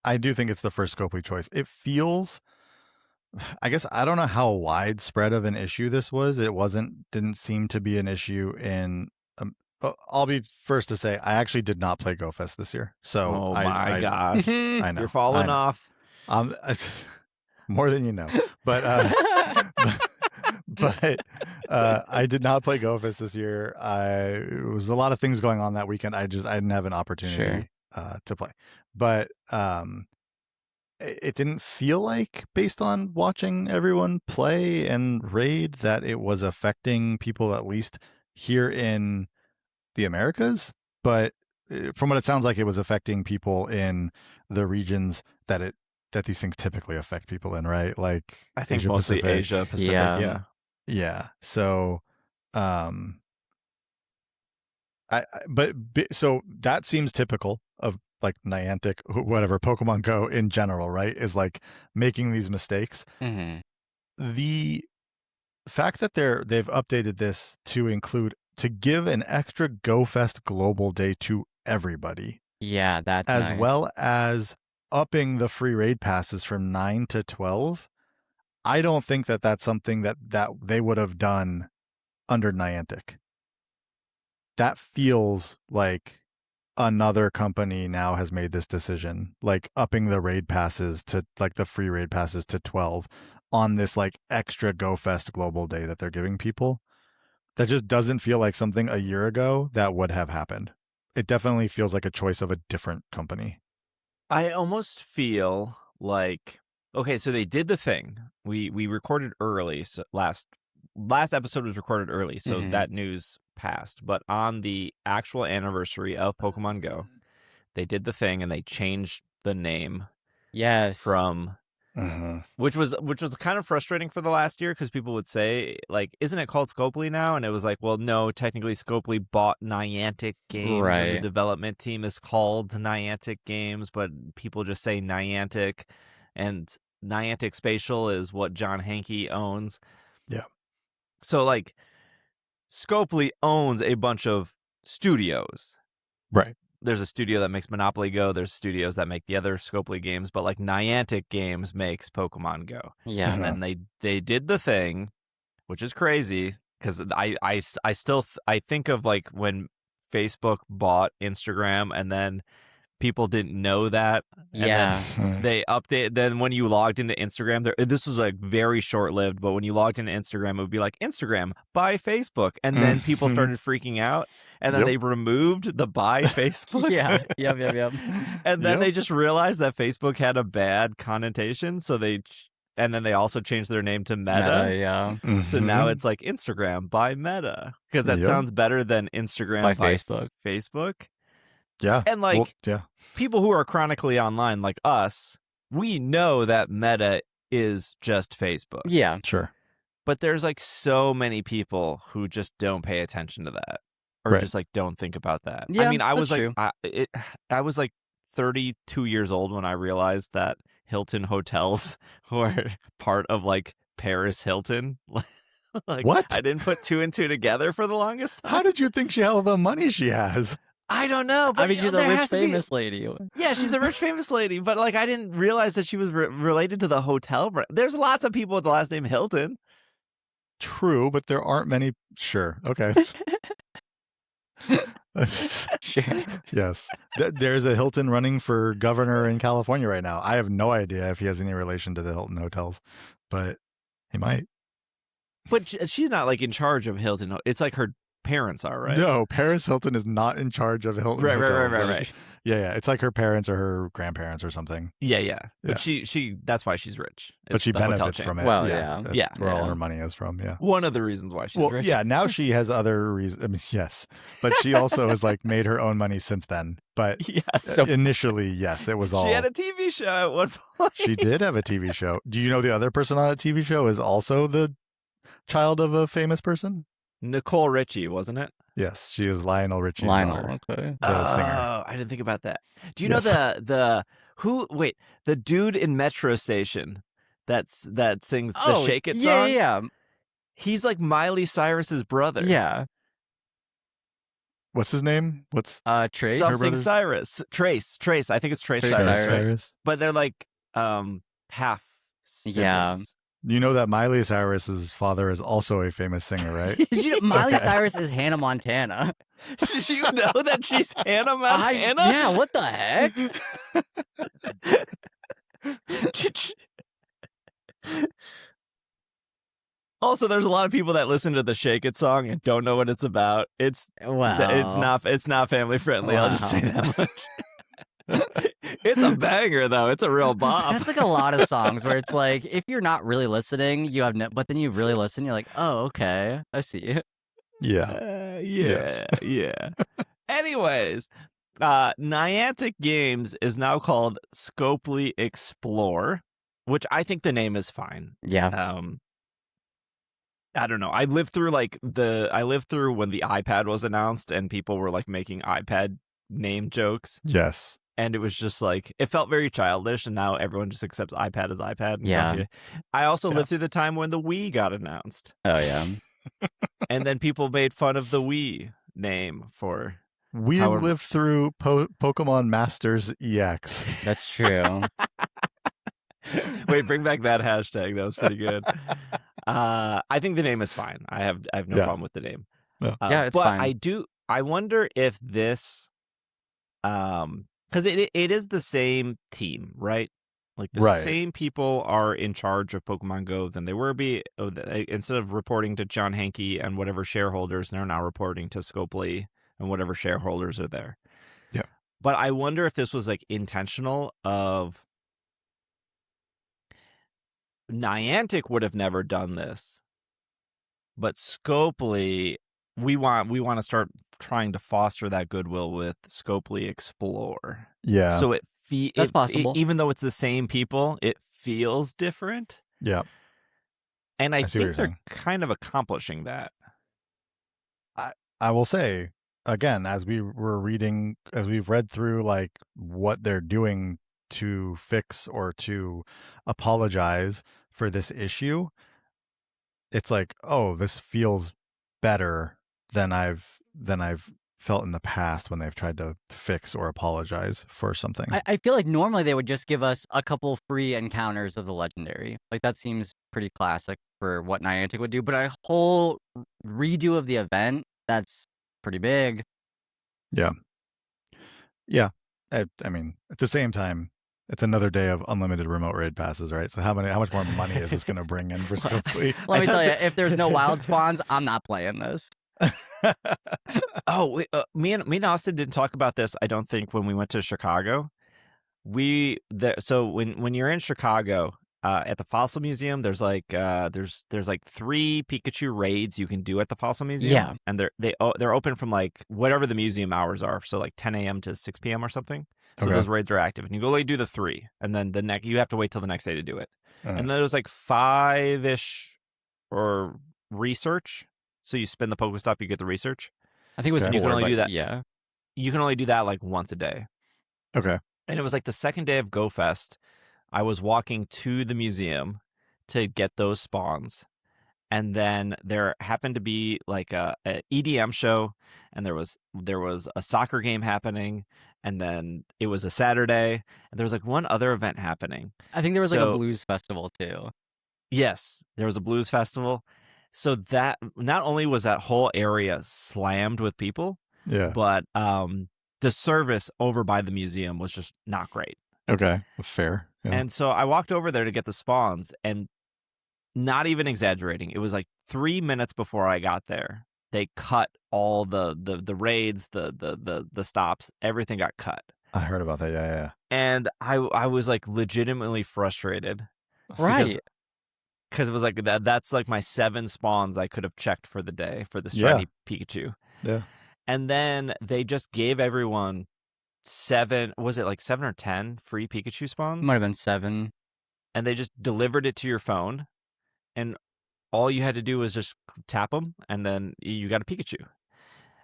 I do think it's the first Scopely choice. It feels, I guess, I don't know how widespread of an issue this was. It didn't seem to be an issue in. I'll be first to say I actually did not play GoFest this year. So my gosh, I know you're falling off. More than you know, but I did not play GoFest this year. It was a lot of things going on that weekend. I didn't have an opportunity to play, but it didn't feel like, based on watching everyone play and raid, that it was affecting people, at least here in the Americas. But from what it sounds like, it was affecting people in the regions that these things typically affect people in, right? Like, I think Asia mostly Pacific. Asia Pacific. Yeah. So, so that seems typical of like Niantic, whatever, Pokemon Go in general, right? Is like making these mistakes. Mm-hmm. The fact that they've updated this to give an extra GoFest Global Day to everybody. Yeah, that's as nice. well as upping the free raid passes from 9 to 12. I don't think that that's something that they would have done under Niantic. That feels like another company now has made this decision, like upping the raid passes to, like, the free raid passes to 12 on this like extra GoFest Global Day that they're giving people. That just doesn't feel like something a year ago that would have happened. It definitely feels like a choice of a different company. I almost feel like, okay, so they did the thing. We recorded early. So last episode was recorded early, so that news passed, but on the actual anniversary of Pokemon Go, they did the thing and they changed the name Yes. from which was kind of frustrating for the last year because people would say, like, isn't it called Scopely now? And it was like, well, no, technically Scopely bought Niantic Games and the Right. development team is called Niantic Games, but people just say Niantic, and Niantic Spatial is what John Hankey owns. Yeah. So, like, Scopely owns a bunch of studios. Right. There's a studio that makes Monopoly Go. There's studios that make the other Scopely games, but like Niantic Games makes Pokemon Go. Yeah. And then they did the thing, which is crazy because I still think of like when Facebook bought Instagram and then people didn't know that. And Yeah. then they update. Then when you logged into Instagram, this was like very short lived, but when you logged into Instagram, it would be like Instagram by Facebook. And then people started freaking out. And then they removed the by Facebook. Yeah. Yep. And then they just realized that Facebook had a bad connotation. So and then they also changed their name to Meta. Yeah. So now it's like Instagram by Meta. Because that sounds better than Instagram By by Facebook. Facebook. Yeah. And like people who are chronically online like us, we know that Meta is just Facebook. Yeah. Sure. But there's like so many people who just don't pay attention to that. Or just like don't think about that. Yeah, I mean, I was that's like, I was like 32 years old when I realized that Hilton hotels were part of like Paris Hilton. Like, what? I didn't put two and two together for the longest time. How did you think she had all the money she has? I don't know. But I mean, she's a rich, famous lady. Yeah, she's a rich, famous lady. But like, I didn't realize that she was related to the hotel brand. There's lots of people with the last name Hilton. True, but there aren't many. Sure. Okay. Sure. Yes. There's a Hilton running for governor in California right now. I have no idea if he has any relation to the Hilton hotels, but he might. But she's not like in charge of Hilton. It's like her parents are, right? No, Paris Hilton is not in charge of Hilton hotels. Right. Yeah. It's like her parents or her grandparents or something. Yeah. But she that's why she's rich. But she benefits from it. Well, That's where all her money is from. Yeah. One of the reasons why she's rich. Yeah, now she has other reasons. I mean, yes. But she also has like made her own money since then. But initially, yes, it was all. She had a TV show at one point. She did have a TV show. Do you know the other person on that TV show is also the child of a famous person? Nicole Richie, wasn't it? Yes, she is Lionel Richie's daughter, okay. the singer. Oh, I didn't think about that. Do you know the dude in Metro Station that sings the Shake It song? Yeah. He's like Miley Cyrus's brother. Yeah. What's his name? What's Trace? Something Cyrus. Trace. I think it's Trace Cyrus. But they're like half siblings. Yeah. You know that Miley Cyrus's father is also a famous singer, right? Did you know Miley Cyrus is Hannah Montana? Did you know that she's Hannah Montana? Yeah, what the heck? Also, there's a lot of people that listen to the Shake It song and don't know what it's about. It's not family friendly. I'll just say that much. It's a banger though. It's a real bop. That's like a lot of songs where it's like if you're not really listening, you have but then you really listen, you're like, oh, okay, I see. Yeah. Anyways, Niantic Games is now called Scopely Explore, which I think the name is fine. Yeah. I don't know. I lived through when the iPad was announced and people were like making iPad name jokes. Yes. And it was just like, it felt very childish, and now everyone just accepts iPad as iPad. Yeah. I also lived through the time when the Wii got announced. Oh, yeah. And then people made fun of the Wii name for... We lived through Pokemon Masters EX. That's true. Wait, bring back that hashtag. That was pretty good. I think the name is fine. I have no problem with the name. No. It's but fine. I wonder if this... because it is the same team, right? Like the same people are in charge of Pokemon Go than they were. Instead of reporting to John Hankey and whatever shareholders, they're now reporting to Scopely and whatever shareholders are there. Yeah. But I wonder if this was like intentional. Of Niantic would have never done this, but Scopely we want to start trying to foster that goodwill with Scopely Explore. Yeah. So That's possible. even though it's the same people, it feels different. Yeah. And I see what think you're they're saying. kind of accomplishing that. I will say again, as we've read through like what they're doing to fix or to apologize for this issue, it's like, oh, this feels better than I've felt in the past when they've tried to fix or apologize for something. I feel like normally they would just give us a couple free encounters of the legendary. Like that seems pretty classic for what Niantic would do, but a whole redo of the event, that's pretty big. Yeah. I mean, at the same time, it's another day of unlimited remote raid passes, right? So how much more money is this going to bring in for Scopely? Let me tell you, if there's no wild spawns, I'm not playing this. Oh, me and Austin didn't talk about this, I don't think, when we went to Chicago. So when you're in Chicago, at the Fossil Museum, there's like there's like 3 Pikachu raids you can do at the Fossil Museum. Yeah. And they're open from like whatever the museum hours are, so like 10 a.m. to 6 p.m. or something. So Okay. those raids are active, and you go only do the 3, and then you have to wait till the next day to do it. And then there's like 5-ish or research. So you spin the Pokestop, you get the research. I think it was Okay. You can only do that. Yeah. You can only do that like once a day. Okay. And it was like the second day of Go Fest. I was walking to the museum to get those spawns. And then there happened to be like a EDM show, and there was a soccer game happening, and then it was a Saturday, and there was like one other event happening. I think there was like a So- blues festival too. Yes, there was a blues festival. So that not only was that whole area slammed with people, Yeah. but the service over by the museum was just not great. Okay. Fair. Yeah. And so I walked over there to get the spawns, and not even exaggerating, it was like 3 minutes before I got there, they cut all the raids, the stops, everything got cut. I heard about that. Yeah. And I was like legitimately frustrated. Right. Because it was like that's like my 7 spawns I could have checked for the day for this shiny Pikachu. Yeah. And then they just gave everyone 7, was it like 7 or 10 free Pikachu spawns? Might have been 7. And they just delivered it to your phone, and all you had to do was just tap them, and then you got a Pikachu.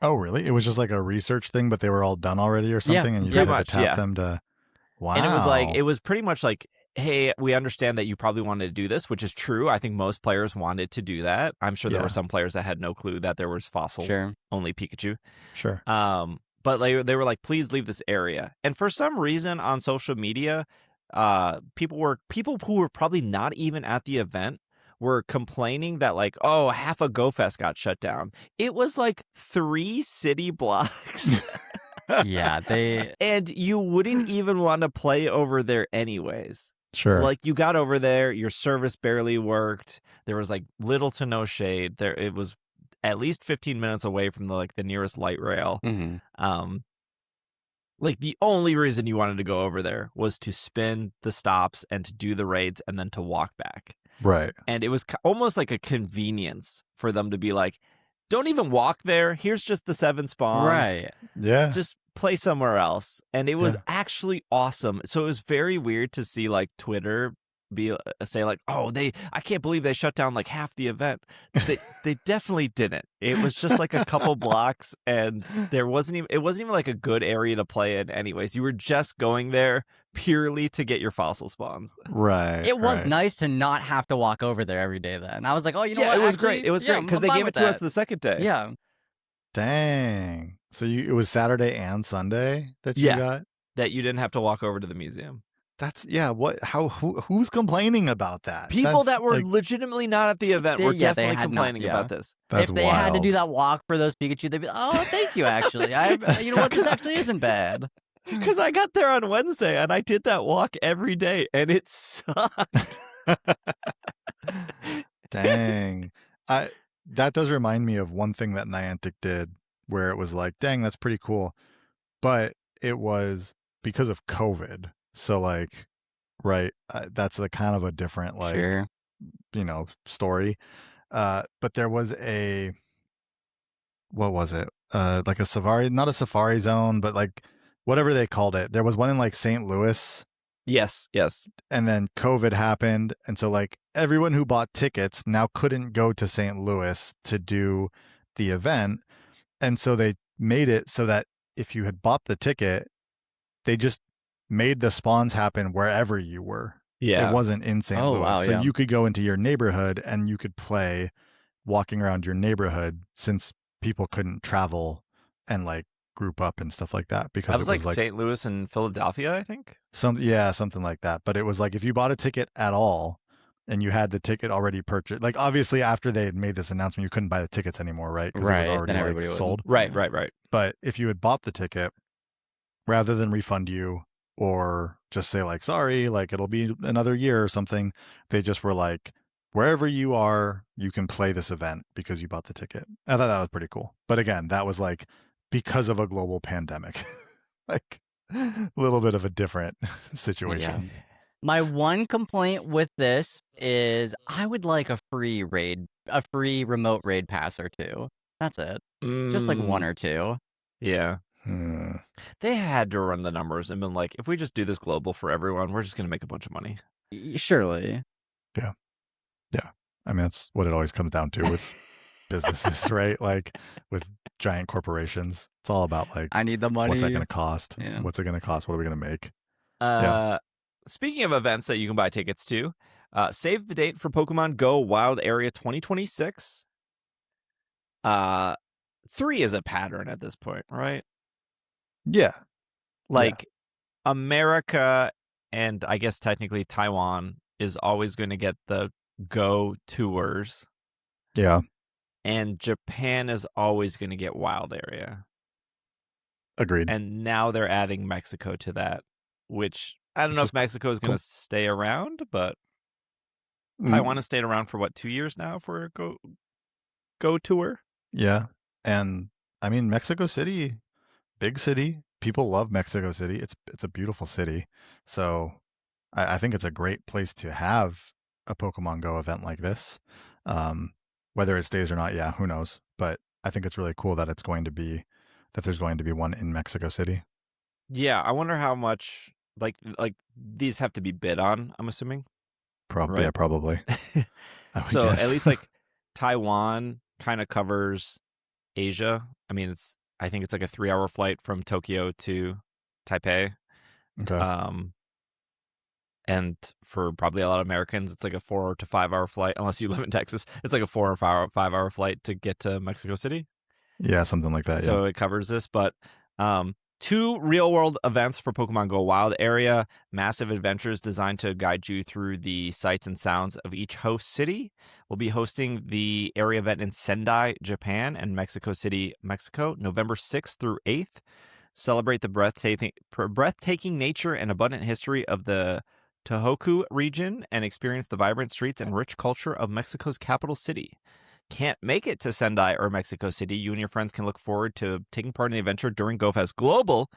Oh, really? It was just like a research thing, but they were all done already or something, and you pretty just had much, to tap yeah. them to. Wow. And it was pretty much like, hey, we understand that you probably wanted to do this, which is true. I think most players wanted to do that. I'm sure there were some players that had no clue that there was fossil only Pikachu. Sure. But they were like, please leave this area. And for some reason on social media, people who were probably not even at the event were complaining that like, oh, half of GoFest got shut down. It was like 3 city blocks. Yeah, and you wouldn't even want to play over there anyways. Sure. Like you got over there, your service barely worked. There was like little to no shade. It was at least 15 minutes away from the nearest light rail. Mm-hmm. Like the only reason you wanted to go over there was to spin the stops and to do the raids and then to walk back. Right. And it was almost like a convenience for them to be like, don't even walk there. Here's just the 7 spawns. Right. Yeah. Just play somewhere else. And it was actually awesome. So it was very weird to see like Twitter say like, oh, I can't believe they shut down like half the event. They definitely didn't. It was just like a couple blocks, and it wasn't even like a good area to play in anyways. You were just going there purely to get your fossil spawns. Right. It was nice to not have to walk over there every day then. I was like, oh, you know what? It was Actually, great. It was great because they gave it to us the second day. Yeah. Dang. So it was Saturday and Sunday that you got? That you didn't have to walk over to the museum. That's who's complaining about that? People that were legitimately not at the event were definitely complaining about this. That's if they had to do that walk for those Pikachu, they'd be, oh, thank you, actually. You know what? This actually isn't bad. Because I got there on Wednesday and I did that walk every day and it sucked. Dang. That does remind me of one thing that Niantic did where it was like, dang, that's pretty cool. But it was because of COVID. So like, right, that's a kind of a different story. But there was what was it? Like a safari, not a safari zone, but like whatever they called it. There was one in like St. Louis, Yes. and then COVID happened, and so like everyone who bought tickets now couldn't go to St. Louis to do the event, and so they made it so that if you had bought the ticket, they just made the spawns happen wherever you were. Yeah. It wasn't in St. Oh, Louis. wow, So yeah. you could go into your neighborhood and you could play walking around your neighborhood, since people couldn't travel and like group up and stuff like that, because That it was was like St. Louis and Philadelphia, I think. something like that. But it was like if you bought a ticket at all and you had the ticket already purchased, like obviously after they had made this announcement, you couldn't buy the tickets anymore, right? Because it was Right, already then like everybody would. sold. Right. But if you had bought the ticket, rather than refund you or just say like, sorry, like it'll be another year or something, they just were like, wherever you are, you can play this event because you bought the ticket. I thought that was pretty cool. But again, that was like because of a global pandemic, like a little bit of a different situation. My one complaint with this is I would like a free remote raid pass or two. That's it. Just like one or two. Yeah. Hmm. They had to run the numbers and been like, if we just do this global for everyone, we're just going to make a bunch of money. Surely. Yeah. I mean, that's what it always comes down to with businesses, right? Like with giant corporations, it's all about like, I need the money. what's that going to cost? Yeah. What's it going to cost? What are we going to make? Speaking of events that you can buy tickets to, save the date for Pokemon GO Wild Area 2026. 3 is a pattern at this point, right? Yeah. Like America and I guess technically Taiwan is always going to get the GO tours. Yeah. And Japan is always going to get Wild Area. Agreed. And now they're adding Mexico to that, which I don't know if Mexico is going to stay around, but Taiwan has stayed around for 2 years now for a Go tour. Yeah. And I mean, Mexico City, big city. People love Mexico City. It's a beautiful city. So I think it's a great place to have a Pokemon Go event like this. Whether it stays or not, yeah, who knows? But I think it's really cool that there's going to be one in Mexico City. Yeah, I wonder how much like these have to be bid on, I'm assuming. Probably, yeah, probably. So guess. at least like Taiwan kind of covers Asia. I mean, I think it's like a 3-hour flight from Tokyo to Taipei. Okay. And for probably a lot of Americans, it's like a 4 to 5 hour flight. Unless you live in Texas, it's like a 4 or 5 hour flight to get to Mexico City. Yeah, something like that. So it covers this, but 2 real-world events for Pokemon Go Wild Area, massive adventures designed to guide you through the sights and sounds of each host city. We'll be hosting the area event in Sendai, Japan, and Mexico City, Mexico, November 6th through 8th. Celebrate the breathtaking nature and abundant history of the Tohoku region and experience the vibrant streets and rich culture of Mexico's capital city. Can't make it to Sendai or Mexico City, you and your friends can look forward to taking part in the adventure during GoFest Global,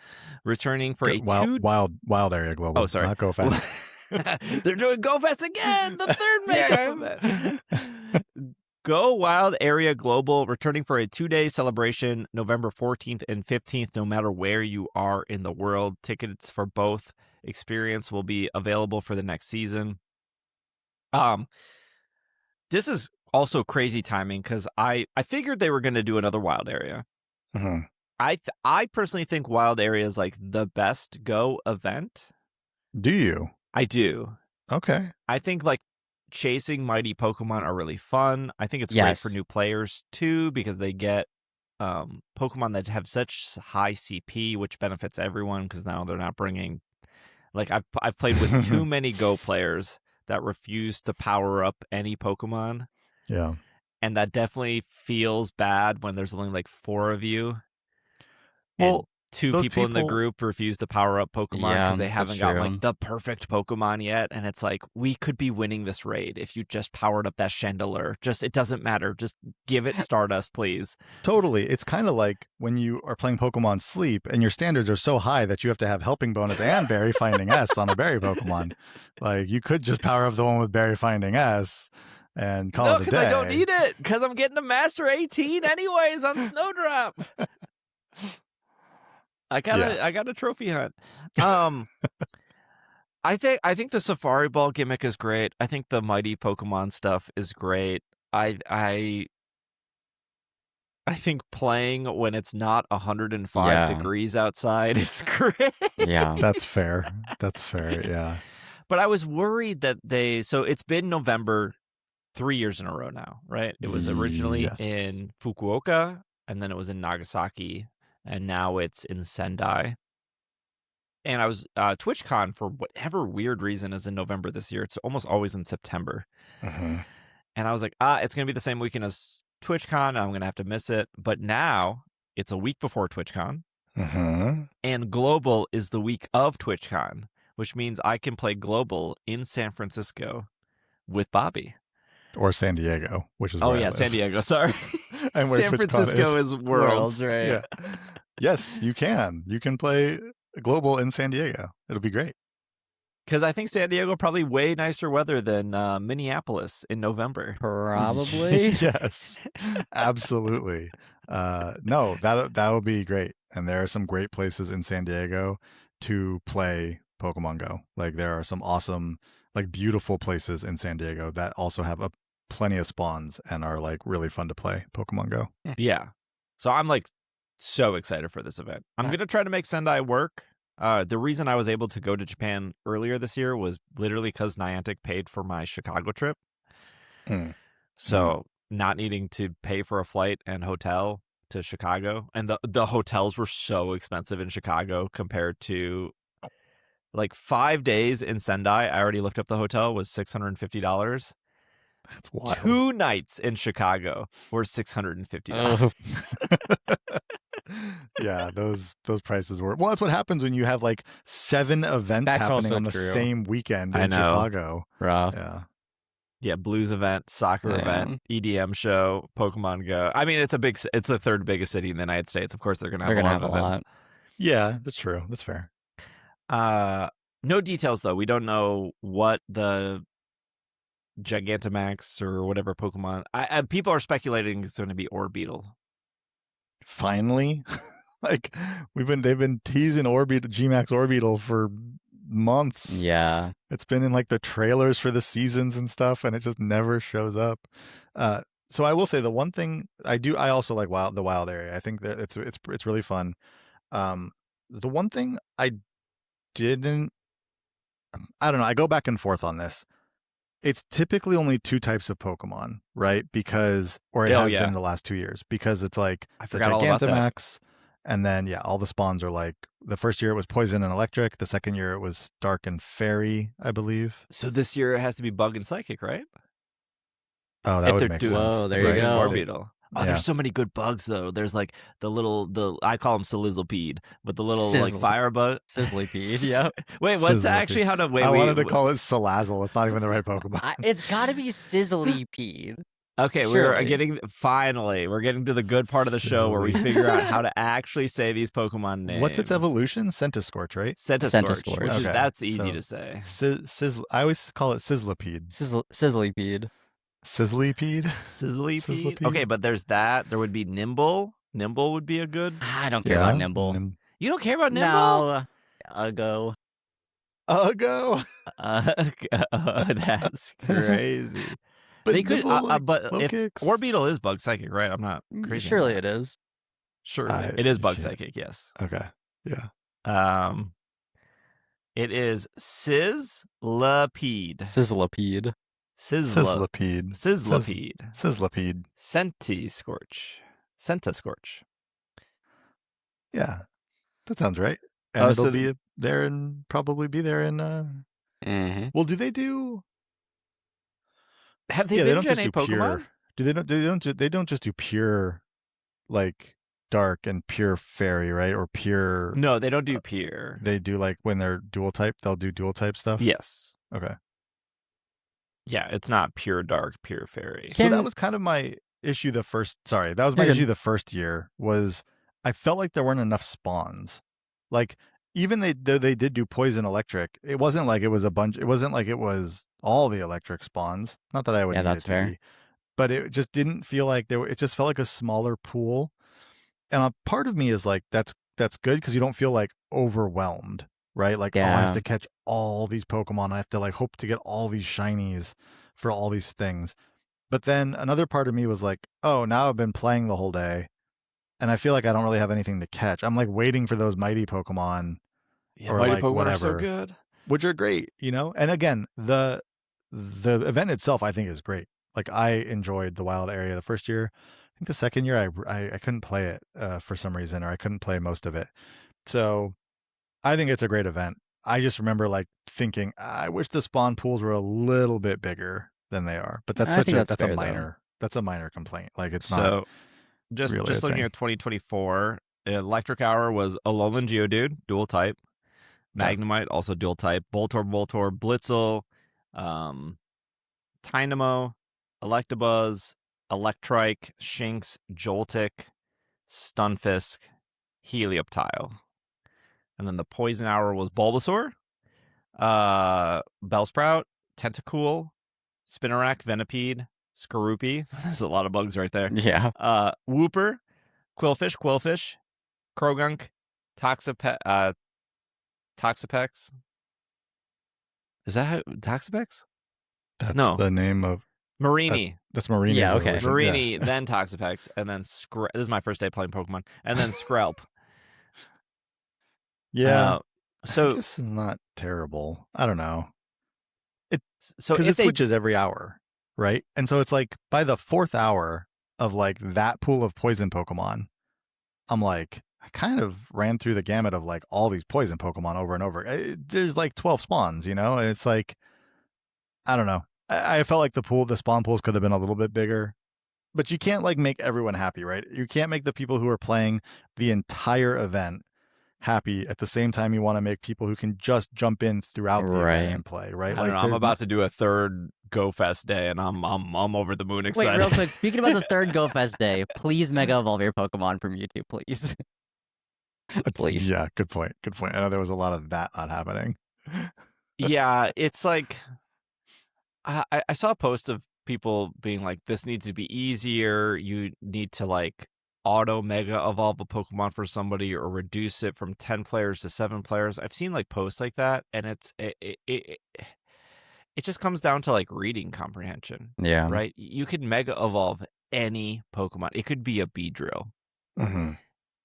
returning for Wild Area Global. Oh, sorry. Not GoFest. They're doing GoFest again, the third makeup event. Go Wild Area Global, returning for a 2-day celebration, November 14th and 15th, no matter where you are in the world. Tickets for both experience will be available for the next season. This is also crazy timing because I figured they were going to do another Wild Area. Mm-hmm. I personally think Wild Area is like the best Go event. Do you? I do. Okay. I think like chasing mighty Pokemon are really fun. I think it's great for new players too because they get Pokemon that have such high CP, which benefits everyone because now they're not bringing. Like I've played with too many Go players that refuse to power up any Pokemon. Yeah. And that definitely feels bad when there's only like 4 of you. Well, and 2 people in the group refuse to power up Pokemon because they haven't got like the perfect Pokemon yet. And it's like, we could be winning this raid if you just powered up that Chandelure. It doesn't matter. Just give it Stardust, please. Totally. It's kind of like when you are playing Pokemon Sleep and your standards are so high that you have to have Helping Bonus and Berry Finding S on a Berry Pokemon. Like, you could just power up the one with Berry Finding S, and call No, it a because day. I don't need it. Because I'm getting a Master 18 anyways on Snowdrop. I got a trophy hunt. I think the Safari Ball gimmick is great. I think the Mighty Pokemon stuff is great. I think playing when it's not 105 degrees outside is great. Yeah. That's fair. That's fair. Yeah. But I was worried that so it's been November 3 years in a row now, right? It was originally Yes. in Fukuoka, and then it was in Nagasaki, and now it's in Sendai. And I was TwitchCon, for whatever weird reason, is in November this year. It's almost always in September. Mm-hmm. And I was like, it's going to be the same weekend as TwitchCon. I'm going to have to miss it. But now it's a week before TwitchCon. Mm-hmm. And Global is the week of TwitchCon, which means I can play Global in San Francisco with Bobby. Or San Diego, which is where I live. San Diego. Sorry. And where San TwitchCon Francisco is Worlds. Right? Yeah. Yes, you can. You can play Global in San Diego. It'll be great. Because I think San Diego probably way nicer weather than Minneapolis in November. Probably. Yes, absolutely. No, that would be great. And there are some great places in San Diego to play Pokemon Go. Like there are some awesome, like beautiful places in San Diego that also have plenty of spawns and are like really fun to play Pokemon Go. Yeah. So I'm like so excited for this event. I'm going to try to make Sendai work. The reason I was able to go to Japan earlier this year was literally because Niantic paid for my Chicago trip. So not needing to pay for a flight and hotel to Chicago. And the hotels were so expensive in Chicago compared to like 5 days in Sendai. I already looked up the hotel was $650. That's wild. 2 nights in Chicago were $650. Yeah, those prices were. Well, that's what happens when you have like 7 events happening on the same weekend in Chicago. Rough. Yeah, blues event, soccer event, EDM show, Pokemon Go. I mean, it's the third biggest city in the United States. Of course, they're going to have a lot of events. Yeah, that's true. That's fair. No details though. We don't know what the Gigantamax or whatever Pokemon. People are speculating it's going to be Orbeetle. Finally, like they've been teasing Gmax Orbeetle for months. Yeah, it's been in like the trailers for the seasons and stuff, and it just never shows up. So I will say the one thing I also like the wild area. I think that it's really fun. The one thing I don't know. I go back and forth on this. It's typically only 2 types of Pokemon, right? It has been the last 2 years, because it's like I forgot all about that. Gigantamax, and then all the spawns are like, the first year it was Poison and Electric, the second year it was Dark and Fairy, I believe. So this year it has to be Bug and Psychic, right? Oh, that would make sense. Oh, there you go. Orbeetle. Oh, there's so many good bugs though. There's like I call them Salizzlepede, but the little like fire bug. Sizzlypede, yep. Wait, what's actually how to wait? I wanted to call it Salazzle. It's not even the right Pokemon. It's got to be Sizzlypede. Okay, we're getting to the good part of the show where we figure out how to actually say these Pokemon names. What's its evolution? Centiskorch, right? Centiskorch, which that's easy to say. I always call it Sizzlipede. Sizzlypede. Sizzlypede? Okay, but there's that. There would be Nimble. Nimble would be a good. I don't care about Nimble. You don't care about Nimble? No. Uggo. That's crazy. But they could, but if kicks. Orbeetle is Bug Psychic, right? I'm not crazy. Surely it is. Surely it is Bug Psychic. Yes. Okay. Yeah. It is Sizzlipede. Sizzlipede. Centiskorch. Yeah, that sounds right. And it'll be there and probably be there in. Well, do they do? Have they been Gen 8 Pokemon? They don't just do pure, like Dark and pure Fairy, right? Or pure. No, they don't do pure. They do like when they're dual type. They'll do dual type stuff. Yes. Okay. Yeah, it's not pure Dark, pure Fairy. So that was kind of my issue the first year was I felt like there weren't enough spawns. Like even though they did do Poison Electric, it wasn't like it was a bunch. It wasn't like it was all the electric spawns. Not that I would Yeah, need that's it to fair. be, but it just didn't feel like it just felt like a smaller pool. And a part of me is like, that's good because you don't feel like overwhelmed, right? Like, oh, I have Yeah. to catch all these Pokemon. I have to like hope to get all these shinies for all these things. But then another part of me was like, oh, now I've been playing the whole day and I feel like I don't really have anything to catch. I'm like waiting for those mighty Pokemon Yeah, or mighty like Pokemon are so whatever, good. which are great, you know? And again, the event itself I think is great. Like I enjoyed the wild area the first year. I think the second year I couldn't play it for some reason, or I couldn't play most of it. So I think it's a great event. I just remember like thinking, I wish the spawn pools were a little bit bigger than they are. But I think that's a fair, though. minor complaint. Like it's not So really a just looking thing. at 2024, Electric Hour was Alolan Geodude, dual type. Okay. Magnemite, also dual type. Voltorb, Blitzel, Tynamo, Electabuzz, Electrike, Shinx, Joltik, Stunfisk, Helioptile. And then the Poison Hour was Bulbasaur, Bellsprout, Tentacool, Spinarak, Venipede, Skorupi. There's a lot of bugs right there. Yeah. Wooper, Quillfish, Krogunk, Toxapex. Is that how Toxapex? That's No. the name of Marini. that's Marini's Yeah, okay. evolution. Marini, Yeah. then Toxapex, and then this is my first day playing Pokemon, and then Skrelp. Yeah. I So guess it's not terrible. I don't know. so Because if it they switches every hour, right? And so it's like by the 4th hour of like that pool of poison Pokemon, I'm like, I kind of ran through the gamut of like all these poison Pokemon over and over. There's like 12 spawns, you know? And it's like, I don't know. I felt like the spawn pools could have been a little bit bigger, but you can't like make everyone happy, right? You can't make the people who are playing the entire event happy at the same time you want to make people who can just jump in throughout the Right. event and play, right? I don't know, I'm about to do a third Go Fest day, and I'm over the moon Wait, excited. real quick. Speaking about the third Go Fest day, please Mega Evolve your Pokemon from YouTube, please. Please. Yeah, good point. Good point. I know there was a lot of that not happening. Yeah, it's like I saw a post of people being like, this needs to be easier. You need to like auto mega evolve a Pokemon for somebody or reduce it from 10 players to 7 players. I've seen like posts like that, and it just comes down to like reading comprehension, Yeah. right? You could mega evolve any Pokemon. It could be a Beedrill. Mm-hmm.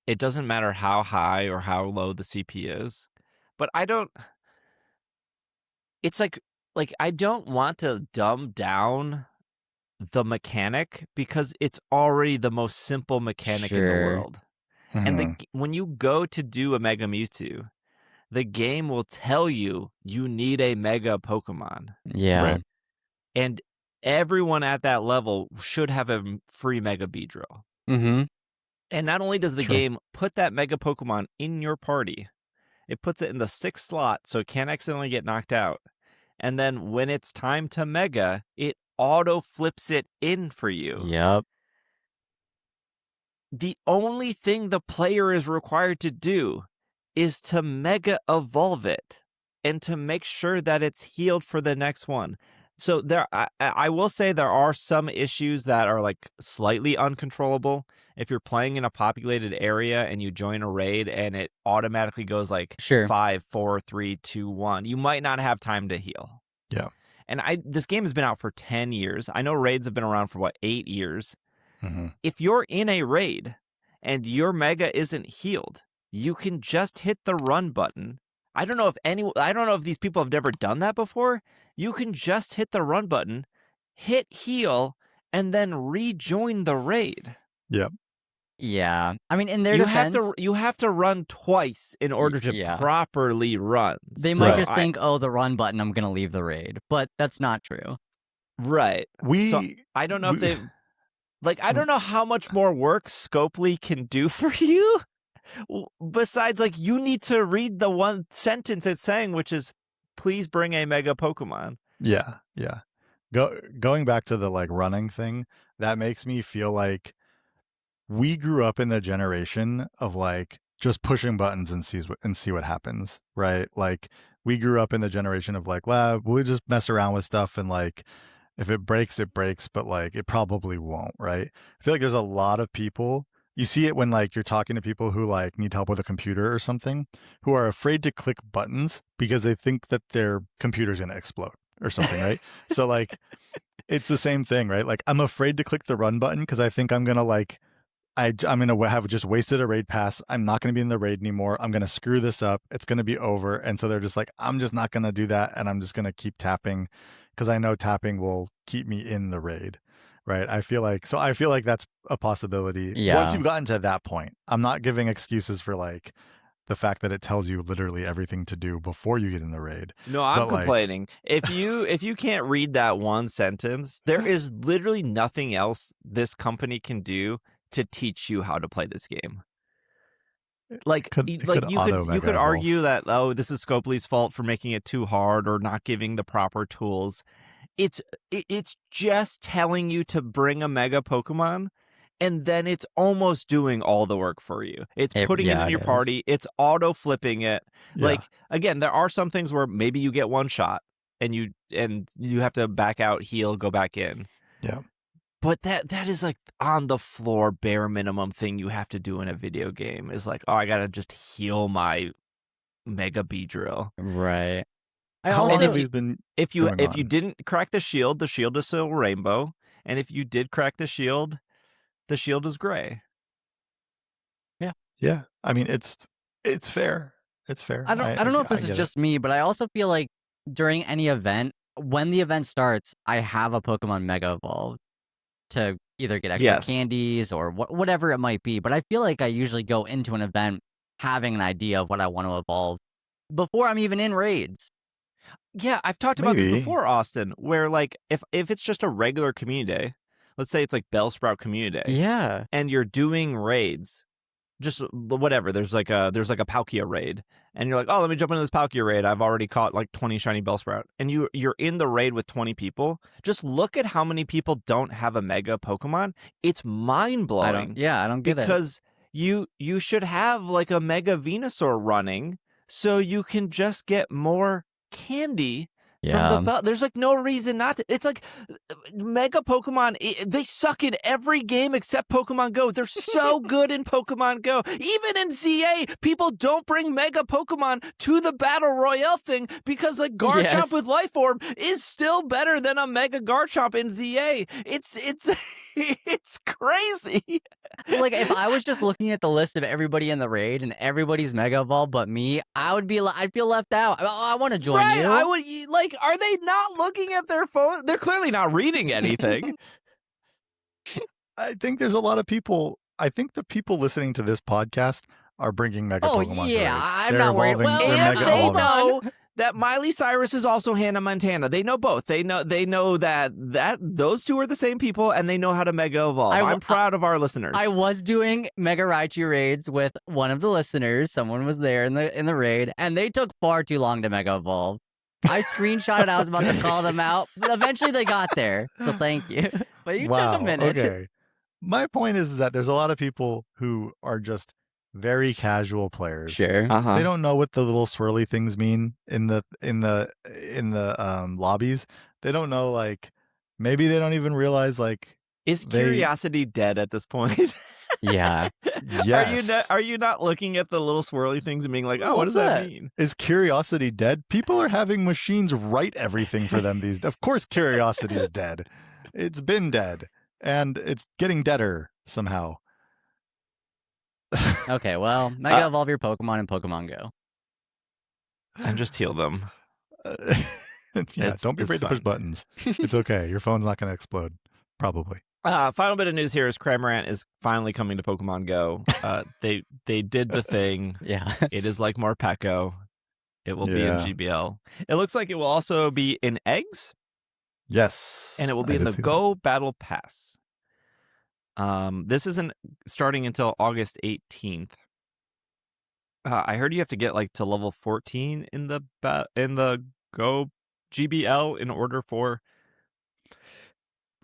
It doesn't matter how high or how low the CP is. But it's like I don't want to dumb down the mechanic because it's already the most simple mechanic in the Sure. world. And Mm-hmm. when you go to do a Mega Mewtwo, the game will tell you need a Mega Pokemon. Yeah. Right. And everyone at that level should have a free Mega Beedrill. Mm-hmm. And not only does the Sure. game put that Mega Pokemon in your party, it puts it in the 6th slot so it can't accidentally get knocked out. And then when it's time to Mega, it auto flips it in for you. Yep. The only thing the player is required to do is to Mega Evolve it and to make sure that it's healed for the next one. So I will say there are some issues that are like slightly uncontrollable. If you're playing in a populated area and you join a raid and it automatically goes like Sure. 5, 4, 3, 2, 1, you might not have time to heal. Yeah. And this game has been out for 10 years. I know raids have been around for 8 years. Mm-hmm. If you're in a raid and your Mega isn't healed, you can just hit the run button. I don't know if these people have never done that before. You can just hit the run button, hit heal, and then rejoin the raid. Yep. Yeah. I mean, in their defense, you have to run twice in order to yeah. properly run. They So might just think, oh, the run button, I'm gonna leave the raid. But that's not true. right. So I don't know if they I don't know how much more work Scopely can do for you. Besides, like, you need to read the one sentence it's saying, which is, please bring a Mega Pokemon. Yeah, yeah. Going back to the like running thing, that makes me feel like we grew up in the generation of like just pushing buttons and see what happens, right? Like we grew up in the generation of like, well, we'll just mess around with stuff and like if it breaks, it breaks, but like it probably won't, right? I feel like there's a lot of people. You see it when like you're talking to people who like need help with a computer or something, who are afraid to click buttons because they think that their computer's going to explode or something, right? So like it's the same thing, right? Like I'm afraid to click the run button because I think I'm going to like I'm going to have just wasted a raid pass. I'm not going to be in the raid anymore. I'm going to screw this up. It's going to be over. And so they're just like, I'm just not going to do that. And I'm just going to keep tapping because I know tapping will keep me in the raid. Right. I feel like that's a possibility. Yeah. Once you've gotten to that point, I'm not giving excuses for like the fact that it tells you literally everything to do before you get in the raid. No, I'm But, like- complaining. If you can't read that one sentence, there is literally nothing else this company can do to teach you how to play this game. Like, It like could you auto could Mega argue that, oh, this is Scopely's fault for making it too hard or not giving the proper tools. It's just telling you to bring a Mega Pokemon, and then it's almost doing all the work for you. It's putting it in your party. It's auto flipping it. Yeah. Like, again, there are some things where maybe you get one shot and you have to back out, heal, go back in. Yeah. But that is like on the floor bare minimum thing you have to do in a video game is like, oh, I gotta just heal my Mega Beedrill. Right. How long have these been If you going on? didn't crack the shield is still rainbow, and if you did crack the shield is gray. Yeah. I mean, it's fair. It's fair. I don't know if this is just me, but I also feel like during any event, when the event starts, I have a Pokemon Mega Evolved to either get extra candies or whatever it might be. But I feel like I usually go into an event having an idea of what I want to evolve before I'm even in raids. Yeah, I've talked about this before, Austin, where like if it's just a regular community day, let's say it's like Bellsprout community day. Yeah. And you're doing raids, just whatever. There's like a Palkia raid, and you're like, oh, let me jump into this Palkia raid. I've already caught like 20 shiny Bellsprout, and you're in the raid with 20 people. Just look at how many people don't have a Mega Pokemon. It's mind blowing. I don't get it because you should have like a Mega Venusaur running, so you can just get more candy. From the there's like no reason not to. It's like Mega Pokemon, they suck in every game except Pokemon Go. They're so good in Pokemon Go. Even in ZA, people don't bring Mega Pokemon to the Battle Royale thing because like Garchomp with Life Orb is still better than a Mega Garchomp in ZA. It's it's crazy. Like if I was just looking at the list of everybody in the raid and everybody's Mega Evolved but me, I'd feel left out. I want to join you. I would like. Are they not looking at their phone? They're clearly not reading anything. I think there's a lot of people. I think the people listening to this podcast are bringing Mega Pokemon. Yeah, I'm not worried. Well, and they know that Miley Cyrus is also Hannah Montana. They know both. They know that those two are the same people, and they know how to Mega Evolve. I'm proud of our listeners. I was doing Mega Raichu raids with one of the listeners. Someone was there in the raid, and they took far too long to Mega Evolve. I screenshotted. I was about to call them out, but eventually they got there. So thank you. But you took a minute. Okay. My point is that there's a lot of people who are just very casual players. Sure. They don't know what the little swirly things mean in the lobbies. They don't know, like, maybe they don't even realize, like, is curiosity dead at this point? Yeah. Yes. Are you not looking at the little swirly things and being like, oh, what does that mean? Is curiosity dead? People are having machines write everything for them these days. Of course curiosity is dead. It's been dead. And it's getting deader somehow. Okay, well, Mega Evolve your Pokemon in Pokemon Go. And just heal them. Don't be afraid to push buttons. It's okay. Your phone's not going to explode. Probably. Final bit of news here is Cramorant is finally coming to Pokemon Go. They did the thing. Yeah. It is like Morpeko. It will be in GBL. It looks like it will also be in eggs. Yes. And it will be in the Go Battle Pass. This isn't starting until August 18th. I heard you have to get like to level 14 in the Go GBL in order for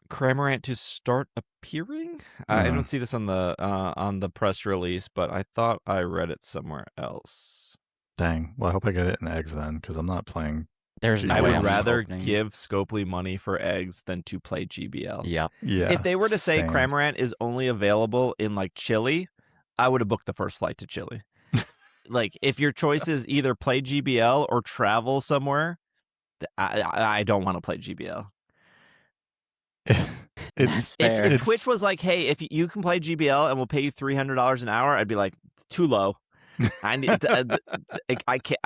Cramorant to start appearing. I don't see this on the press release, but I thought I read it somewhere else. Dang. Well, I hope I get it in eggs then, because I'm not playing. There's no I way would I'm rather opening. give Scopely money for eggs than to play GBL. Yep. Yeah. If they were to say same. Cramorant is only available in like Chile, I would have booked the first flight to Chile. Like, if your choice is either play GBL or travel somewhere, I don't want to play GBL. That's fair. If Twitch was like, hey, if you can play GBL and we'll pay you $300 an hour, I'd be like, too low. I need to, I can't.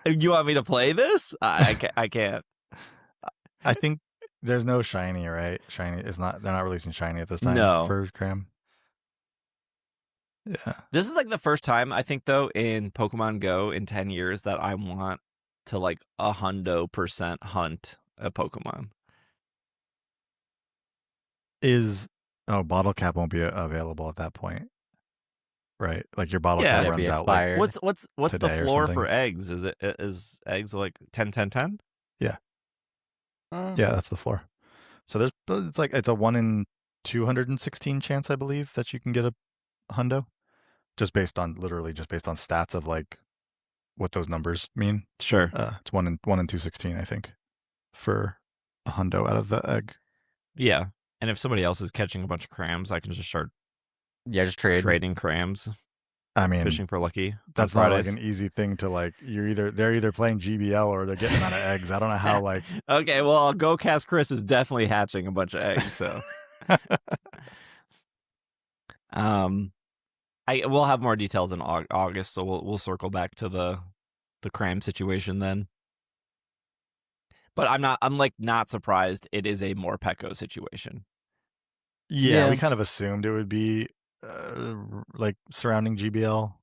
You want me to play this? I can't. I think there's no shiny, right? Shiny is not. They're not releasing shiny at this time. No. For Cram. Yeah. This is like the first time I think though in Pokemon Go in 10 years that I want to like 100% hunt a Pokemon. Bottle cap won't be available at that point, right? Like your bottle Yeah. cap It'd runs be out. Like, expired. What's the today or floor something. for eggs? Is eggs like 10 10 10? yeah, that's the floor. So it's a 1 in 216 chance, I believe, that you can get a hundo, just based on stats of like what those numbers mean. Sure. It's 1 in 216, I think, for a hundo out of the egg. Yeah. And if somebody else is catching a bunch of crams, I can just start just trade. trading crams, I mean, fishing for lucky. that's on not like Fridays. an easy thing to like. They're either playing GBL or they're getting out of eggs. I don't know how like. Okay, well, Go Cast Chris is definitely hatching a bunch of eggs, so we'll have more details in August, so we'll circle back to the cram situation then. But I'm like not surprised it is a more Pecco situation. Yeah, we kind of assumed it would be like surrounding GBL.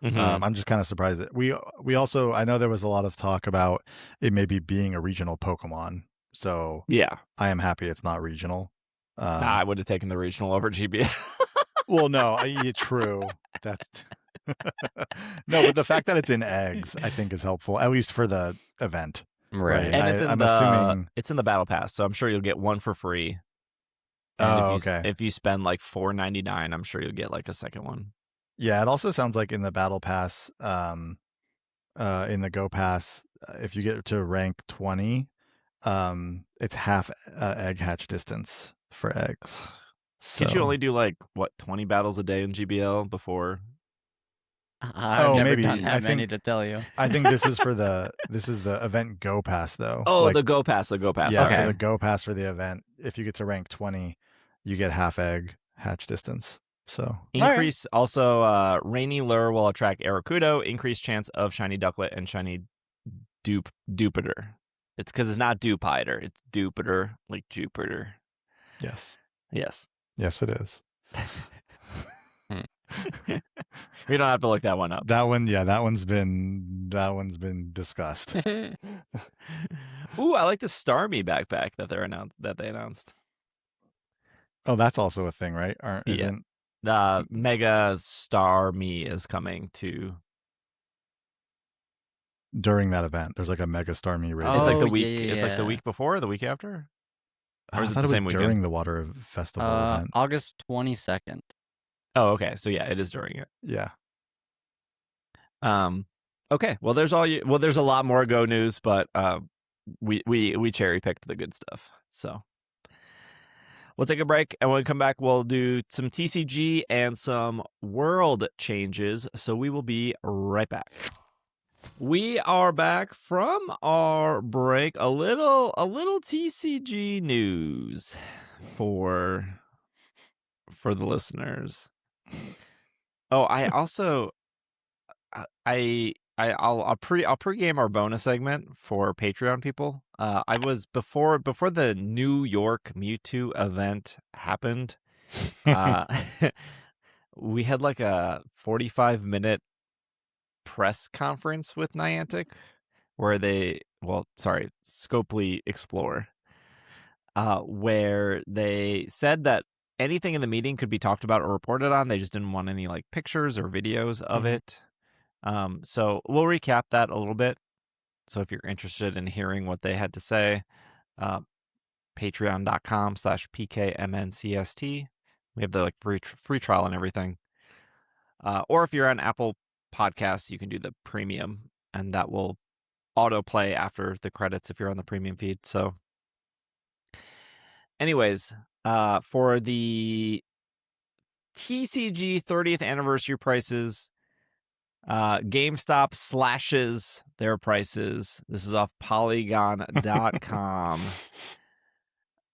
Mhm. I'm just kind of surprised that we also, I know there was a lot of talk about it maybe being a regional Pokemon, so Yeah. I am happy it's not regional. I would have taken the regional over GBL. Well, no, true. That's no, but the fact that it's in eggs, I think, is helpful, at least for the event. Right. And it's in I'm the assuming it's in the battle pass, so I'm sure you'll get one for free. And okay. If you spend like $4.99, I'm sure you'll get like a second one. Yeah, it also sounds like in the battle pass, in the Go Pass, if you get to rank 20, it's half egg hatch distance for eggs. Can't you So- only do like what 20 battles a day in GBL before? I've Oh, never maybe. done that I many think- to tell you. I think this is the event Go Pass though. Oh, Like, the Go Pass. yeah, Okay. so the Go Pass for the event, if you get to rank 20, you get half egg hatch distance. So Increase also Rainy Lure will attract Arakudo, increased chance of shiny Ducklet and shiny Dupiter. It's because it's not Dupiter, it's Dupiter, like Jupiter. yes, Yes. it is. We don't have to look that one up. That one, yeah, that one's been discussed. Ooh, I like the Starmie backpack that they announced. Oh, that's also a thing, right? Yeah. Isn't The Mega Starmie is coming to. during that event? There's like a Mega Starmie raid. It's like the Oh, week. yeah, It's like the yeah. week before, or the week after. Or is I it thought the it was same weekend? during the Water Festival event. August 22nd. Oh, okay. So yeah, it is during it. Yeah. Okay. Well, there's a lot more Go news, but we cherry picked the good stuff. So we'll take a break, and when we come back, we'll do some TCG and some world changes. So we will be right back. We are back from our break. A little TCG news for the listeners. Oh, I also I'll pregame our bonus segment for Patreon people. I was before the New York Mewtwo event happened. We had like a 45-minute press conference with Niantic where Scopely Explore, where they said that anything in the meeting could be talked about or reported on. They just didn't want any like pictures or videos of it. So we'll recap that a little bit. So if you're interested in hearing what they had to say, patreon.com/PKMNcast. We have the like free trial and everything. Or if you're on Apple Podcasts, you can do the premium, and that will autoplay after the credits if you're on the premium feed. So, anyways, for the TCG 30th anniversary prices, GameStop slashes their prices. This is off Polygon.com.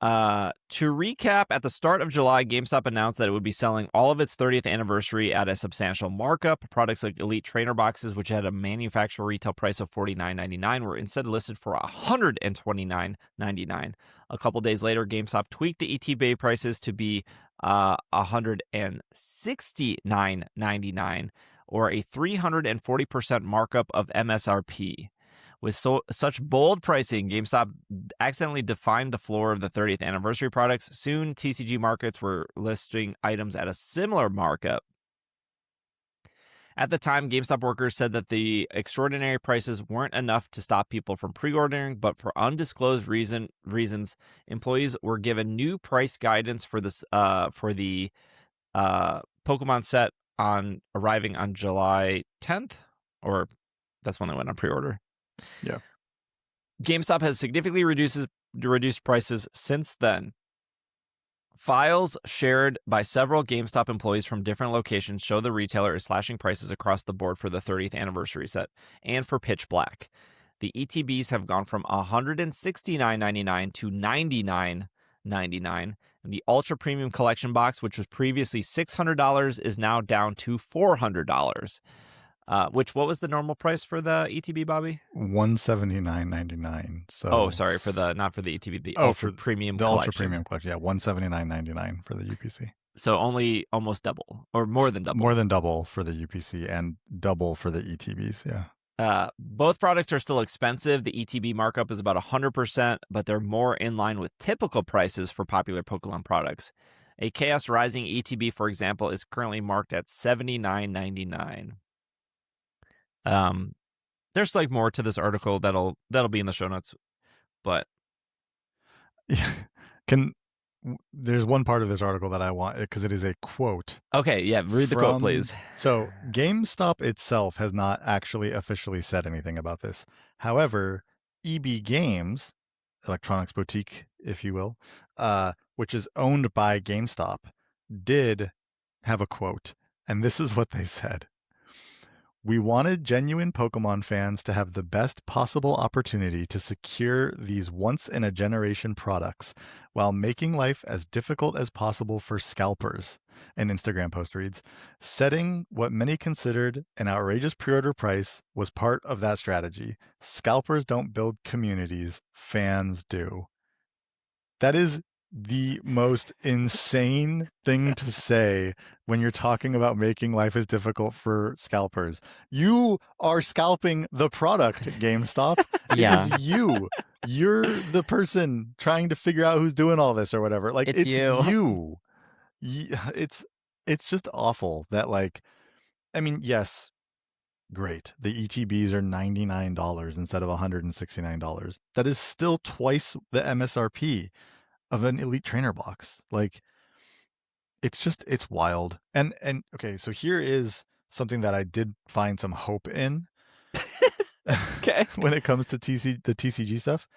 To recap, at the start of July, GameStop announced that it would be selling all of its 30th anniversary at a substantial markup. Products like Elite Trainer boxes, which had a manufacturer retail price of $49.99, were instead listed for $129.99. A couple days later, GameStop tweaked the ETB prices to be $169.99, or a 340% markup of MSRP. With such bold pricing, GameStop accidentally defined the floor of the 30th anniversary products. Soon, TCG markets were listing items at a similar markup. At the time, GameStop workers said that the extraordinary prices weren't enough to stop people from pre-ordering, but for undisclosed reasons, employees were given new price guidance for this for the Pokemon set arriving on July 10th, or that's when they went on pre-order. Yeah. GameStop has significantly reduced prices since then. Files shared by several GameStop employees from different locations show the retailer is slashing prices across the board for the 30th anniversary set and for Pitch Black. The ETBs have gone from $169.99 to $99.99. And the Ultra Premium Collection Box, which was previously $600, is now down to $400. What was the normal price for the ETB, Bobby? $179.99. So sorry, not for the ETB, the Ultra Premium the collection. Ultra Premium Collection. Yeah, $179.99 for the UPC. So almost double, or more than double. More than double for the UPC and double for the ETBs. Yeah. Both products are still expensive. The ETB markup is about 100%, but they're more in line with typical prices for popular Pokemon products. A Chaos Rising ETB, for example, is currently marked at $79.99. There's like more to this article that'll be in the show notes, but there's one part of this article that I want because it is a quote. Okay, yeah, read the quote, please. So GameStop itself has not actually officially said anything about this. However, EB Games, electronics boutique, if you will, which is owned by GameStop, did have a quote, and this is what they said. We wanted genuine Pokemon fans to have the best possible opportunity to secure these once-in-a-generation products while making life as difficult as possible for scalpers. An Instagram post reads, setting what many considered an outrageous pre-order price was part of that strategy. Scalpers don't build communities, fans do. That is the most insane thing to say when you're talking about making life as difficult for scalpers. You are scalping the product, GameStop. Yeah. It is you. You're the person trying to figure out who's doing all this or whatever. Like it's you. It's just awful that, like, I mean, yes, great. The ETBs are $99 instead of $169. That is still twice the MSRP of an Elite Trainer box. Like, it's wild. And okay, so here is something that I did find some hope in. Okay. When it comes to the TCG stuff.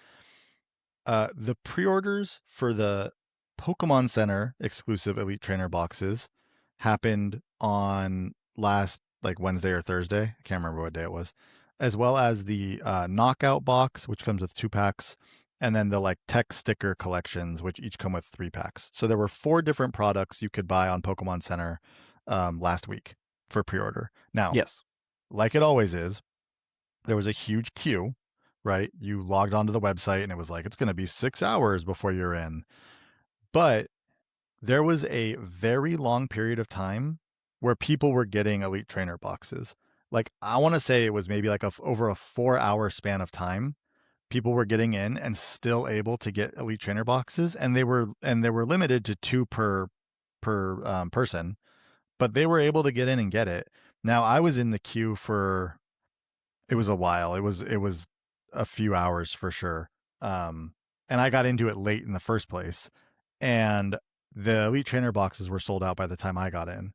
The pre-orders for the Pokemon Center exclusive Elite Trainer boxes happened on last Wednesday or Thursday. I can't remember what day it was. As well as the Knockout box, which comes with 2 packs. And then the tech sticker collections, which each come with 3 packs. So there were 4 different products you could buy on Pokemon Center last week for pre-order. Now, yes, like it always is, there was a huge queue, right? You logged onto the website and it was like, it's going to be 6 hours before you're in. But there was a very long period of time where people were getting Elite Trainer boxes. I want to say it was maybe over a 4-hour span of time. People were getting in and still able to get Elite Trainer boxes, and they were limited to 2 per person, but they were able to get in and get it. Now, I was in the queue for, it was a while. It was a few hours for sure. And I got into it late in the first place, and the Elite Trainer boxes were sold out by the time I got in.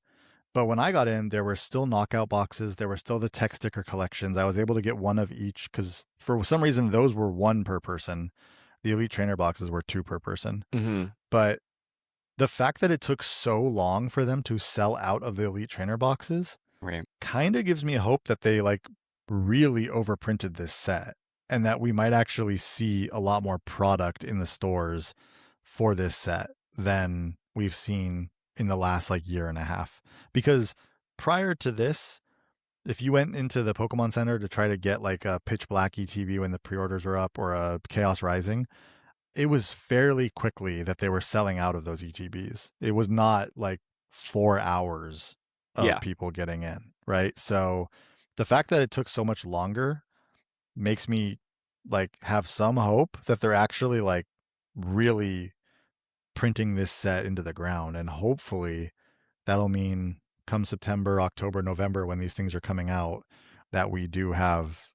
But when I got in, there were still knockout boxes. There were still the tech sticker collections. I was able to get one of each because for some reason those were one per person. The Elite Trainer boxes were 2 per person. Mm-hmm. But the fact that it took so long for them to sell out of the Elite Trainer boxes Right. kind of gives me hope that they like really overprinted this set and that we might actually see a lot more product in the stores for this set than we've seen in the last like year and a half. Because prior to this, if you went into the Pokemon Center to try to get like a Pitch Black ETB when the pre-orders were up or a Chaos Rising, it was fairly quickly that they were selling out of those ETBs. It was not like 4 hours of people getting in, right? So the fact that it took so much longer makes me like have some hope that they're actually like really printing this set into the ground, and hopefully that'll mean come September, October, November when these things are coming out that we do have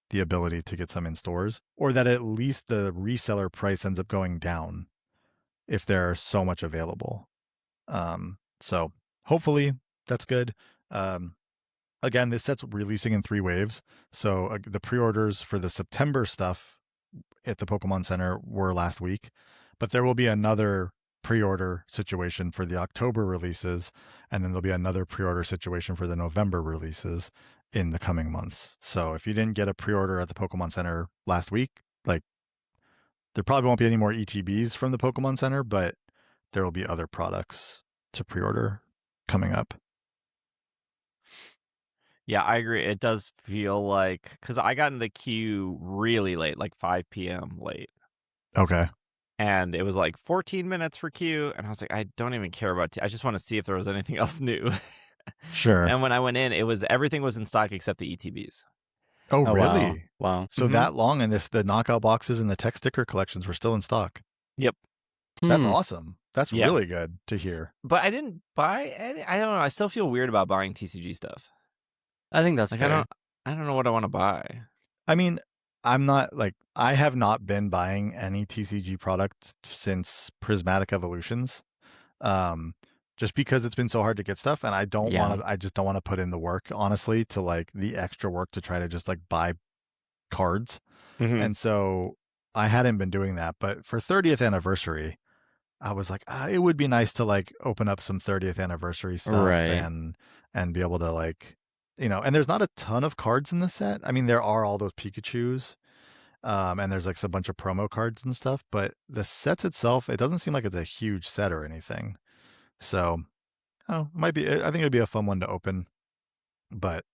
the ability to get some in stores, or that at least the reseller price ends up going down if there's so much available. So hopefully that's good. Again, this set's releasing in 3 waves. So the pre-orders for the September stuff at the Pokemon Center were last week, but there will be another pre-order situation for the October releases, and then there'll be another pre-order situation for the November releases in the coming months. So if you didn't get a pre-order at the Pokemon Center last week, like there probably won't be any more ETBs from the Pokemon Center, but there will be other products to pre-order coming up. Yeah, I agree. It does feel like, because I got in the queue really late, like 5 p.m. late. Okay. And it was like 14 minutes for queue. And I was like, I don't even care about I just want to see if there was anything else new. Sure. And when I went in, everything was in stock except the ETBs. Oh, Oh, really? Wow. So that long, and the knockout boxes and the tech sticker collections were still in stock. Yep. That's awesome. That's Yeah. really good to hear. But I didn't buy any. I don't know. I still feel weird about buying TCG stuff. I think that's Like fair. I don't know what I want to buy. I mean, I have not been buying any TCG product since Prismatic Evolutions. Just because it's been so hard to get stuff, and I just don't want to put in the work, honestly, to like the extra work to try to just like buy cards. Mm-hmm. And so I hadn't been doing that, but for 30th anniversary, I was like, it would be nice to like open up some 30th anniversary stuff, Right. and be able to like, and there's not a ton of cards in the set. I mean, there are all those Pikachus, and there's like a bunch of promo cards and stuff, but the sets itself, it doesn't seem like it's a huge set or anything. So, it might be, I think it'd be a fun one to open. But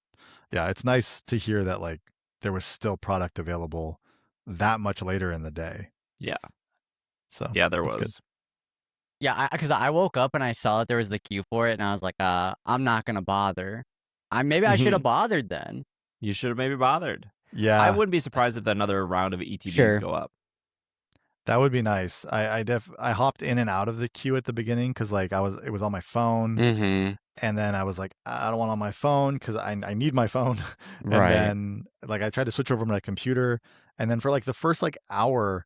yeah, it's nice to hear that like there was still product available that much later in the day. Yeah. So yeah, there was. good. Yeah, because I woke up and I saw that there was the queue for it, and I was like, I'm not gonna bother. Maybe I should have bothered then. You should have maybe bothered. Yeah, I wouldn't be surprised if another round of ETBs go up. That would be nice. I hopped in and out of the queue at the beginning because like it was on my phone, and then I was like, I don't want it on my phone because I need my phone. And then like I tried to switch over to my computer, and then for like the first like hour,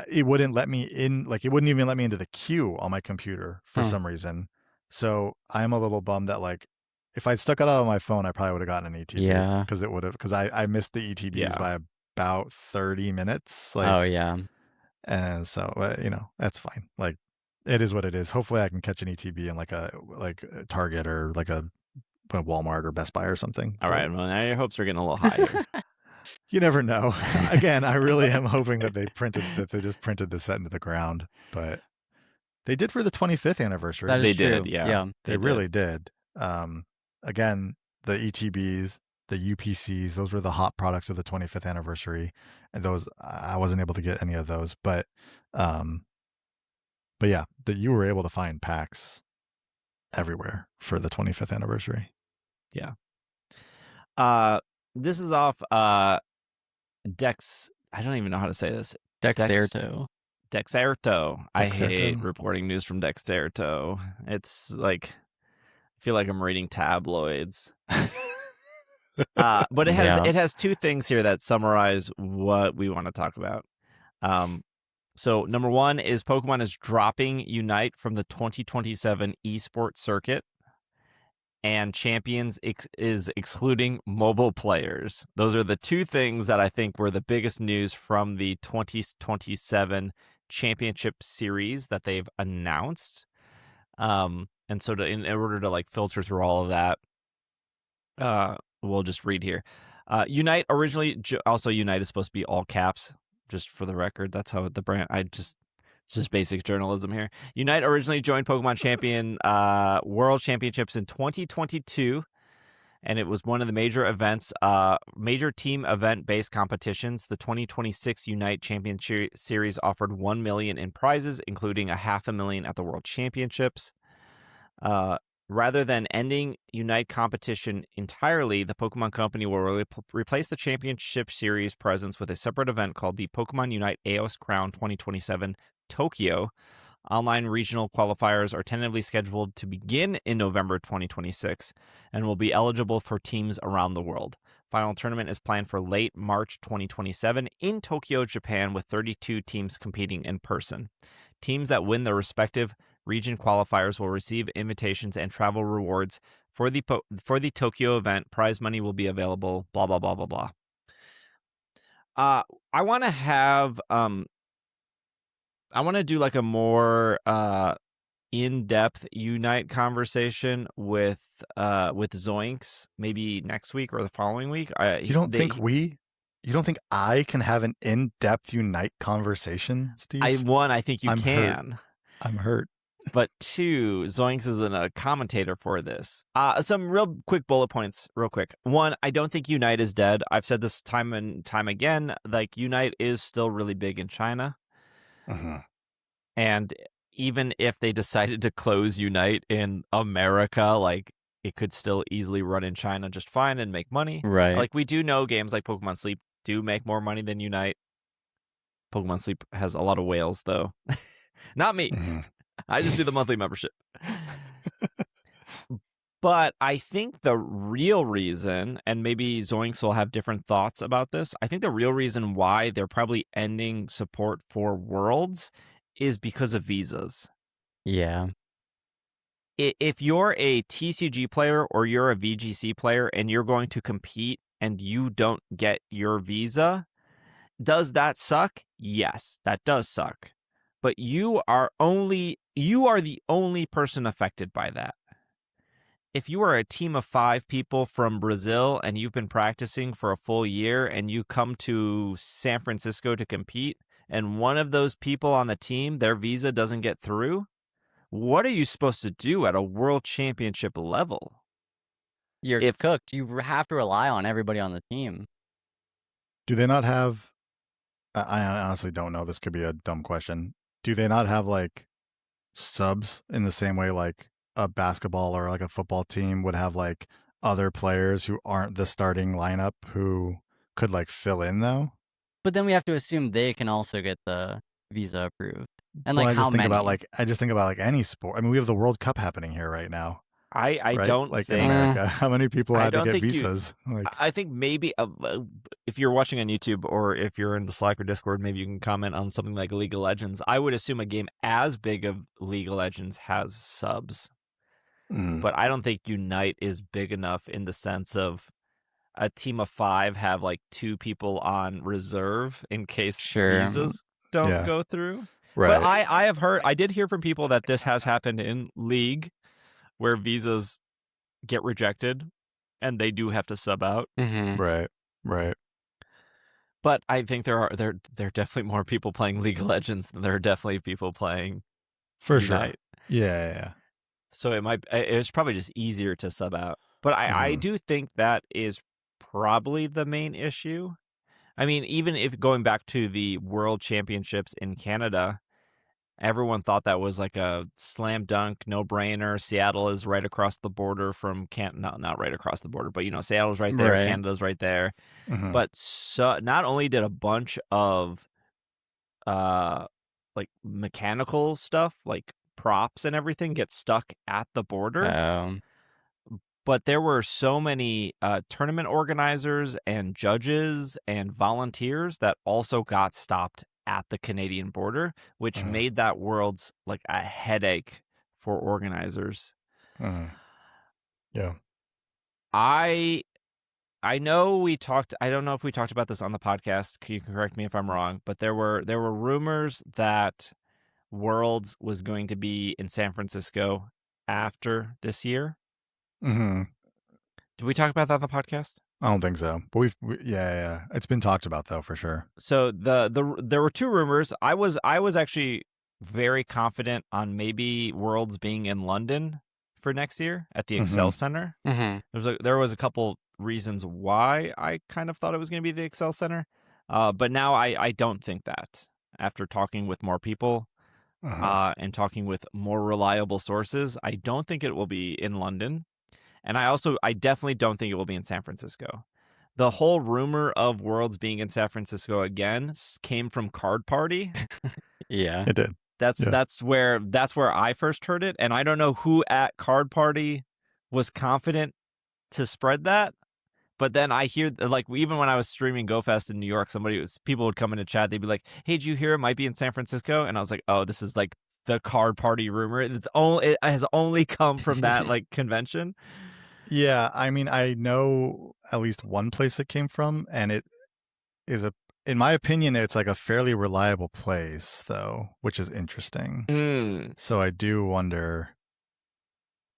it wouldn't let me in. Like it wouldn't even let me into the queue on my computer for some reason. So I'm a little bummed that like if I'd stuck it out on my phone, I probably would have gotten an ETB. Yeah. Because I missed the ETBs by about 30 minutes. Like, oh yeah. And so, that's fine. Like, it is what it is. Hopefully, I can catch an ETB in like a Target or like a Walmart or Best Buy or something. All right. Well, now your hopes are getting a little higher. You never know. Again, I really am hoping that they just printed the set into the ground. But they did for the 25th anniversary. That is they true. did. Yeah. They really did. Again, the ETBs, the UPCs, those were the hot products of the 25th anniversary, and those I wasn't able to get any of those, but yeah, that you were able to find packs everywhere for the 25th anniversary. Yeah. This is off Dex. I don't even know how to say this. Dexerto. I hate reporting news from Dexerto. It's like I feel like I'm reading tabloids. But it has 2 things here that summarize what we want to talk about. So number 1 is Pokemon is dropping Unite from the 2027 esports circuit. and Champions is excluding mobile players. Those are the two things that I think were the biggest news from the 2027 Championship Series that they've announced. And so in order to like filter through all of that, we'll just read here. Unite originally, also Unite is supposed to be all caps, just for the record. That's how the brand, it's just basic journalism here. Unite originally joined Pokemon Champion World Championships in 2022, and it was one of the major events, major team event-based competitions. The 2026 Unite Champion Series offered $1 million in prizes, including $500,000 at the World Championships. Rather than ending Unite competition entirely, the Pokemon Company will replace the Championship Series presence with a separate event called the Pokemon Unite AOS Crown 2027 Tokyo. Online regional qualifiers are tentatively scheduled to begin in November 2026 and will be eligible for teams around the world. Final tournament is planned for late March 2027 in Tokyo, Japan, with 32 teams competing in person. Teams that win their respective region qualifiers will receive invitations and travel rewards for the Tokyo event. Prize money will be available. Blah blah blah blah blah. I want to have I want to do like a more in-depth Unite conversation with Zoinks maybe next week or the following week. You don't think I can have an in-depth Unite conversation, Steve? I think you can. Hurt. I'm hurt. But two, Zoinks isn't a commentator for this. Some real quick bullet points, real quick. One, I don't think Unite is dead. I've said this time and time again. Like, Unite is still really big in China. And even if they decided to close Unite in America, like, it could still easily run in China just fine and make money. Right. Like, we do know games like Pokemon Sleep do make more money than Unite. Pokemon Sleep has a lot of whales, though. Not me. I just do the monthly membership. But I think the real reason, and maybe Zoinks will have different thoughts about this, I think the real reason why they're probably ending support for Worlds is because of visas. Yeah. If you're a TCG player or you're a VGC player and you're going to compete and you don't get your visa, does that suck? Yes, that does suck. But you are the only person affected by that. If you are a team of 5 people from Brazil and you've been practicing for a full year and you come to San Francisco to compete and one of those people on the team, their visa doesn't get through, what are you supposed to do at a world championship level? You're cooked. You have to rely on everybody on the team. Do they not have... I honestly don't know. This could be a dumb question. Do they not have, like, subs in the same way, like, a basketball or, like, a football team would have, like, other players who aren't the starting lineup who could, like, fill in, though? But then we have to assume they can also get the visa approved. And, like, I how just think many? I just think about, like, any sport. I mean, we have the World Cup happening here right now. I right? don't like think in America. How many people I had to don't get think visas? I think maybe if you're watching on YouTube or if you're in the Slack or Discord, maybe you can comment on something like League of Legends. I would assume a game as big of League of Legends has subs. But I don't think Unite is big enough in the sense of a team of 5 have like 2 people on reserve in case visas don't go through. Right. But I did hear from people that this has happened in League where visas get rejected and they do have to sub out. Right. But I think there are definitely more people playing League of Legends than there are definitely people playing Unite. Sure. Yeah. So it's probably just easier to sub out. But I do think that is probably the main issue. I mean, even if going back to the World Championships in Canada, everyone thought that was like a slam dunk, no-brainer. Seattle is right across the border from not right across the border, but Seattle's right there, Canada's right there. But not only did a bunch of like mechanical stuff, like props and everything, get stuck at the border, but there were so many tournament organizers and judges and volunteers that also got stopped at the Canadian border, which made that Worlds like a headache for organizers. Yeah. I know we talked. I don't know if we talked about this on the podcast. You can correct me if I'm wrong, but there were rumors that Worlds was going to be in San Francisco after this year. Mm-hmm. Did we talk about that on the podcast? I don't think so. But yeah. It's been talked about though for sure. So there were two rumors. I was actually very confident on maybe Worlds being in London for next year at the Excel Center. There was a couple reasons why I kind of thought it was going to be the Excel Center, but now I don't think that. After talking with more people and talking with more reliable sources, I don't think it will be in London, and I definitely don't think it will be in San Francisco. The whole rumor of Worlds being in San Francisco again came from Card Party. Yeah. It did. That's where I first heard it, and I don't know who at Card Party was confident to spread that. But then I hear, like, even when I was streaming GoFest in New York, people would come into chat. They'd be like, "Hey, did you hear it might be in San Francisco?" And I was like, "Oh, this is like the Card Party rumor. It has only come from that like convention." Yeah, I mean, I know at least one place it came from, and it is in my opinion, it's like a fairly reliable place, though, which is interesting. So I do wonder.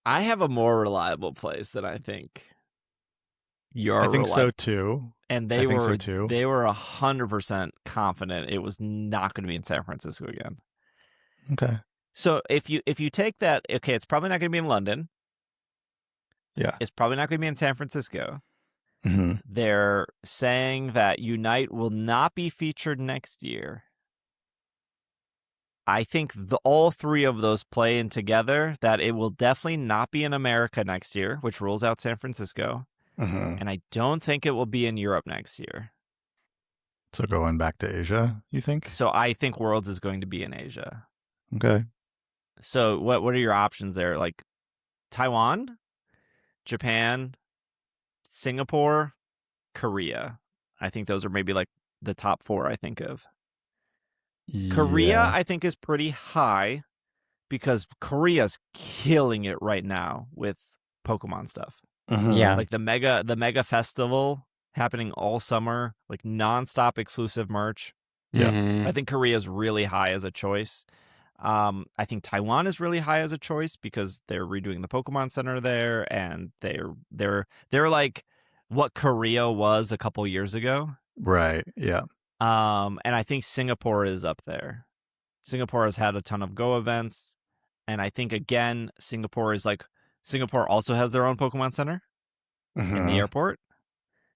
I have a more reliable place than I think. I think so too. And they were 100% confident it was not going to be in San Francisco again. Okay. So if you take that, okay, it's probably not going to be in London. Yeah. It's probably not going to be in San Francisco. Mm-hmm. They're saying that Unite will not be featured next year. I think all three of those play in together, that it will definitely not be in America next year, which rules out San Francisco. And I don't think it will be in Europe next year. So going back to Asia, you think? So I think Worlds is going to be in Asia. Okay. So what are your options there? Like Taiwan, Japan, Singapore, Korea. I think those are maybe like the top four I think of. Korea, I think, is pretty high because Korea's killing it right now with Pokemon stuff. Yeah. Like the mega festival happening all summer, like nonstop exclusive merch. Yeah. I think Korea's really high as a choice. I think Taiwan is really high as a choice because they're redoing the Pokemon Center there, and they're like what Korea was a couple years ago. Right. Yeah. And I think Singapore is up there. Singapore has had a ton of Go events, and I think again Singapore also has their own Pokemon Center in the airport.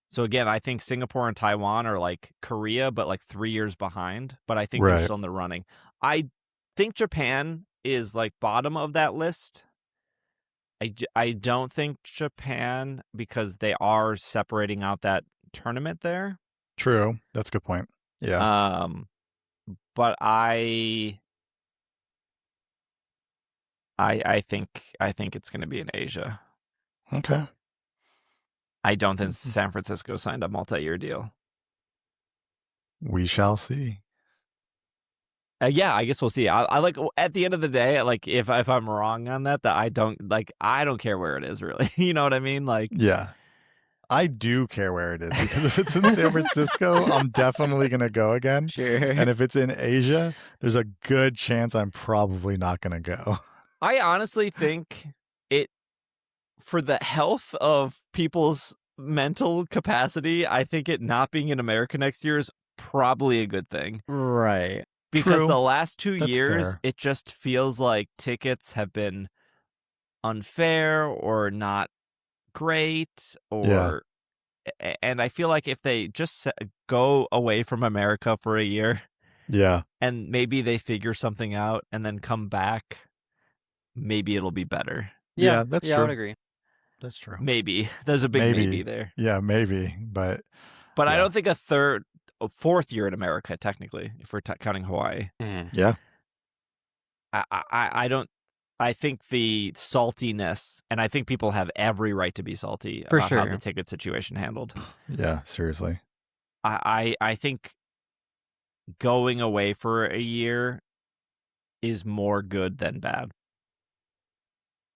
So again, I think Singapore and Taiwan are like Korea, but like 3 years behind. But I think they're still in the running. I think Japan is like bottom of that list. I don't think Japan, because they are separating out that tournament there. True. That's a good point. Yeah. But I think it's going to be in Asia. Okay. I don't think San Francisco signed a multi-year deal. We shall see. Yeah, I guess we'll see. I like, at the end of the day, like if I'm wrong on that I don't care where it is really. You know what I mean? Like, yeah, I do care where it is, because if it's in San Francisco, I'm definitely gonna go again. Sure. And if it's in Asia, there's a good chance I'm probably not gonna go. I honestly think for the health of people's mental capacity, I think it not being in America next year is probably a good thing. Right. Because True. the last 2 That's years, fair. it just feels like tickets have been unfair or not great, and I feel like if they just go away from America for a year, and maybe they figure something out and then come back, maybe it'll be better. Yeah, that's true. I would agree. That's true. Maybe there's a big maybe there. Yeah, maybe, but I don't think a fourth year in America, technically, if we're counting Hawaii. Yeah. I don't. I think the saltiness, and I think people have every right to be salty about how the ticket situation handled. Yeah, seriously. I think going away for a year is more good than bad.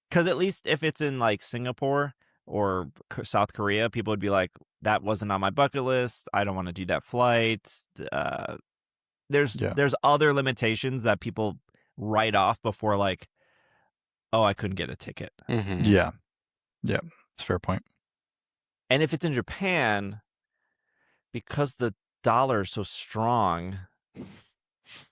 Because at least if it's in like Singapore or South Korea, people would be like, that wasn't on my bucket list. I don't want to do that flight. There's other limitations that people write off before like, oh, I couldn't get a ticket. Mm-hmm. Yeah. It's a fair point. And if it's in Japan, because the dollar is so strong,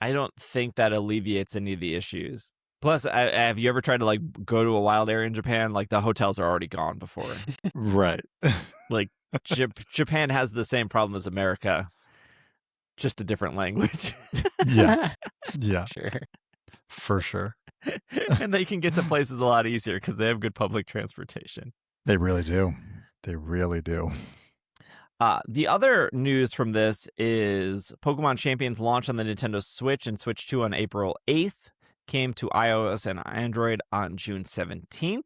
I don't think that alleviates any of the issues. Plus, have you ever tried to like go to a wild area in Japan? Like the hotels are already gone before. Right. Like Japan has the same problem as America, just a different language. Yeah. Sure. For sure. And they can get to places a lot easier because they have good public transportation. They really do. They really do. The other news from this is Pokemon Champions launched on the Nintendo Switch and Switch 2 on April 8th, came to iOS and Android on June 17th.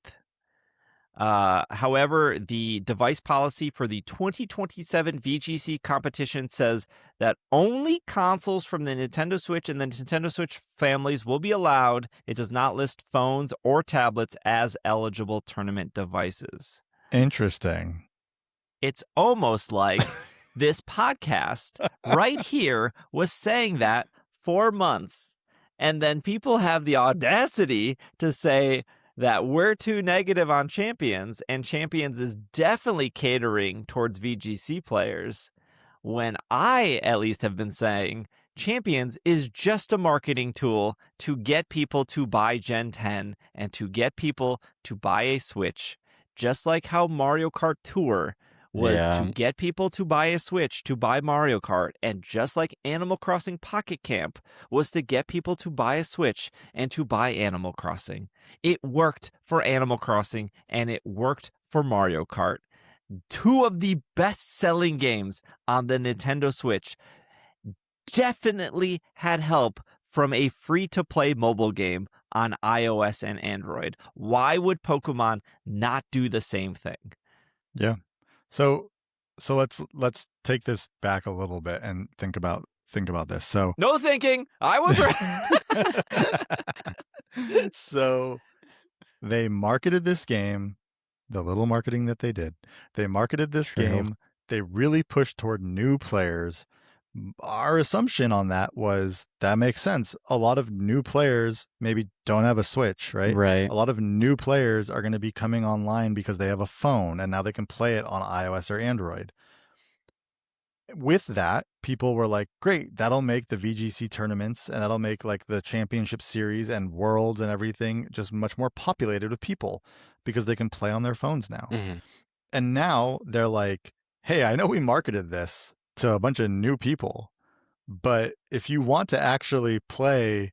However, the device policy for the 2027 VGC competition says that only consoles from the Nintendo Switch and the Nintendo Switch families will be allowed. It does not list phones or tablets as eligible tournament devices. Interesting. It's almost like this podcast right here was saying that for months. And then people have the audacity to say that we're too negative on Champions, and Champions is definitely catering towards VGC players, when I at least have been saying Champions is just a marketing tool to get people to buy Gen 10 and to get people to buy a Switch, just like how Mario Kart Tour was to get people to buy a Switch to buy Mario Kart, and just like Animal Crossing Pocket Camp was to get people to buy a Switch and to buy Animal Crossing. It worked for Animal Crossing and it worked for Mario Kart. Two of the best-selling games on the Nintendo Switch definitely had help from a free-to-play mobile game on iOS and Android. Why would Pokemon not do the same thing? Yeah. So let's take this back a little bit and think about this. So no thinking. I was right. So they marketed this game, the little marketing that they did. They marketed this game. They really pushed toward new players. Our assumption on that was that makes sense. A lot of new players maybe don't have a Switch, right? Right. A lot of new players are going to be coming online because they have a phone and now they can play it on iOS or Android. With that, people were like, great, that'll make the VGC tournaments and that'll make like the championship series and worlds and everything just much more populated with people because they can play on their phones now. Mm-hmm. And now they're like, hey, I know we marketed this to a bunch of new people, but if you want to actually play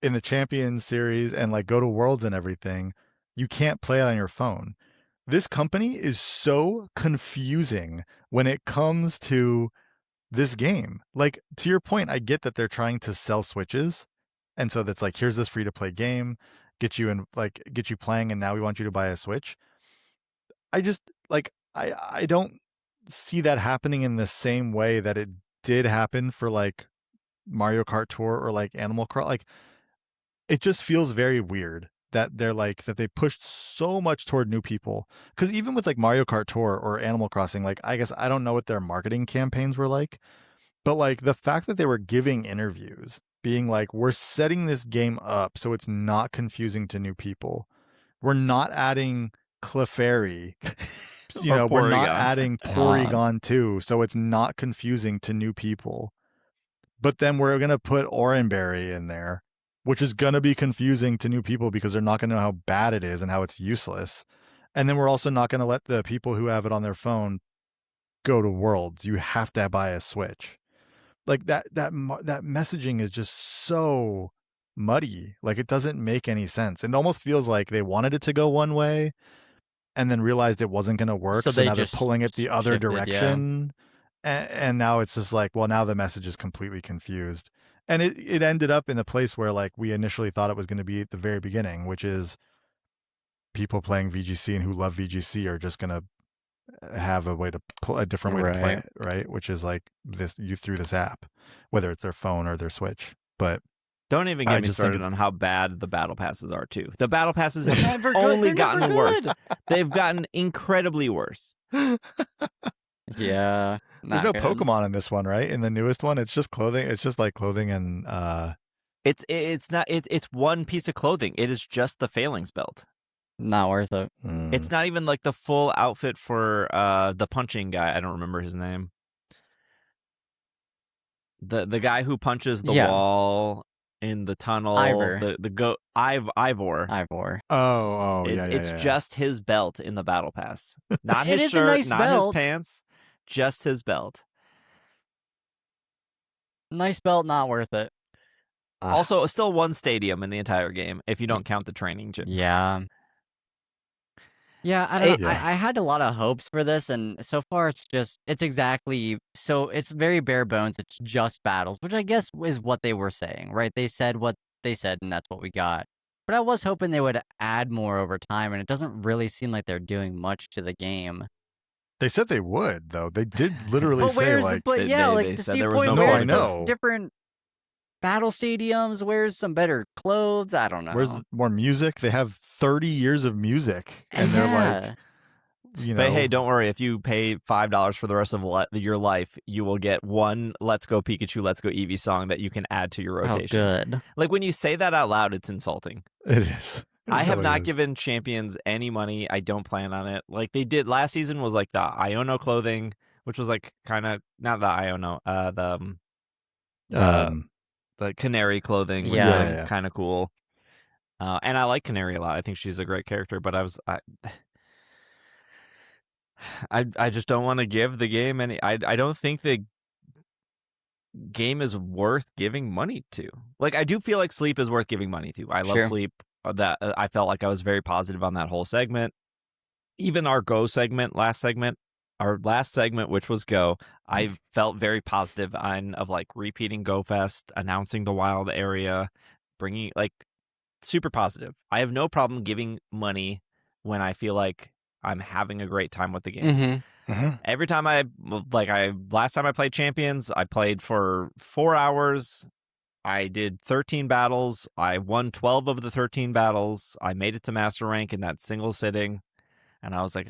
in the Champions series and like go to worlds and everything, you can't play it on your phone. This company is so confusing when it comes to this game. Like, to your point, I get that they're trying to sell Switches. And so that's like, here's this free to play game, get you playing, and now we want you to buy a Switch. I just like, I don't see that happening in the same way that it did happen for like Mario Kart Tour or like Animal Crossing. Like, it just feels very weird that they're like, that they pushed so much toward new people. Because even with like Mario Kart Tour or Animal Crossing, like, I guess I don't know what their marketing campaigns were like, but like the fact that they were giving interviews being like, we're setting this game up so it's not confusing to new people. We're not adding Clefairy. We're not adding Porygon 2, so it's not confusing to new people. But then we're going to put Oranberry in there, which is going to be confusing to new people because they're not going to know how bad it is and how it's useless. And then we're also not going to let the people who have it on their phone go to Worlds. You have to buy a Switch. Like that messaging is just so muddy. Like, it doesn't make any sense. It almost feels like they wanted it to go one way and then realized it wasn't going to work. So now they're pulling it the other direction. Yeah. And now it's just like, well, now the message is completely confused. And it ended up in the place where like we initially thought it was going to be at the very beginning, which is people playing VGC and who love VGC are just going to have a different way to play it, right? Which is like through this app, whether it's their phone or their Switch. But Don't even I get me just think started it's- on how bad the battle passes are too. The battle passes have Never good. only They're never gotten worse. good. They've gotten incredibly worse. Yeah. There's Not no good. Pokemon in this one, right? In the newest one, it's just clothing. It's just like clothing and It's not it's one piece of clothing. It is just the Failings belt. Not worth it. It's not even like the full outfit for the punching guy. I don't remember his name. The guy who punches the wall in the tunnel. Ivor. Ivor. Ivor. It's just his belt in the battle pass. Not It his is a shirt, nice not belt. his pants, just his belt. Nice belt, not worth it. Also, still one stadium in the entire game if you don't count the training gym. Yeah. Yeah, I don't know. Yeah. I had a lot of hopes for this, and so far it's very bare bones. It's just battles, which I guess is what they were saying, right? They said what they said, and that's what we got. But I was hoping they would add more over time, and it doesn't really seem like they're doing much to the game. They said they would, though. They did literally But say where's like but they- yeah, they like to said Steve's there was point, no No, I where's know. the different battle stadiums? Where's some better clothes? I don't know. where's more music? They have 30 years of music, and they're like, But hey, don't worry. If you pay $5 for the rest of your life, you will get one Let's Go Pikachu, Let's Go Eevee song that you can add to your rotation. Oh, good. Like when you say that out loud, it's insulting. It is. It I have really not is. given champions any money. I don't plan on it. Like they did last season was like the Iono clothing, which was like kind of not the Iono, the Canary clothing, which Yeah. was Yeah. kind of cool. And I like Canary a lot. I think she's a great character. But I just don't want to give the game any. I don't think the game is worth giving money to. Like I do feel like Sleep is worth giving money to. I love Sure. Sleep. That I felt like I was very positive on that whole segment. Even our Go segment, our last segment, which was Go, I felt very positive of like repeating Go Fest, announcing the wild area, bringing like super positive. I have no problem giving money when I feel like I'm having a great time with the game. Mm-hmm. Every time last time I played Champions, I played for 4 hours. I did 13 battles. I won 12 of the 13 battles. I made it to master rank in that single sitting. And I was like,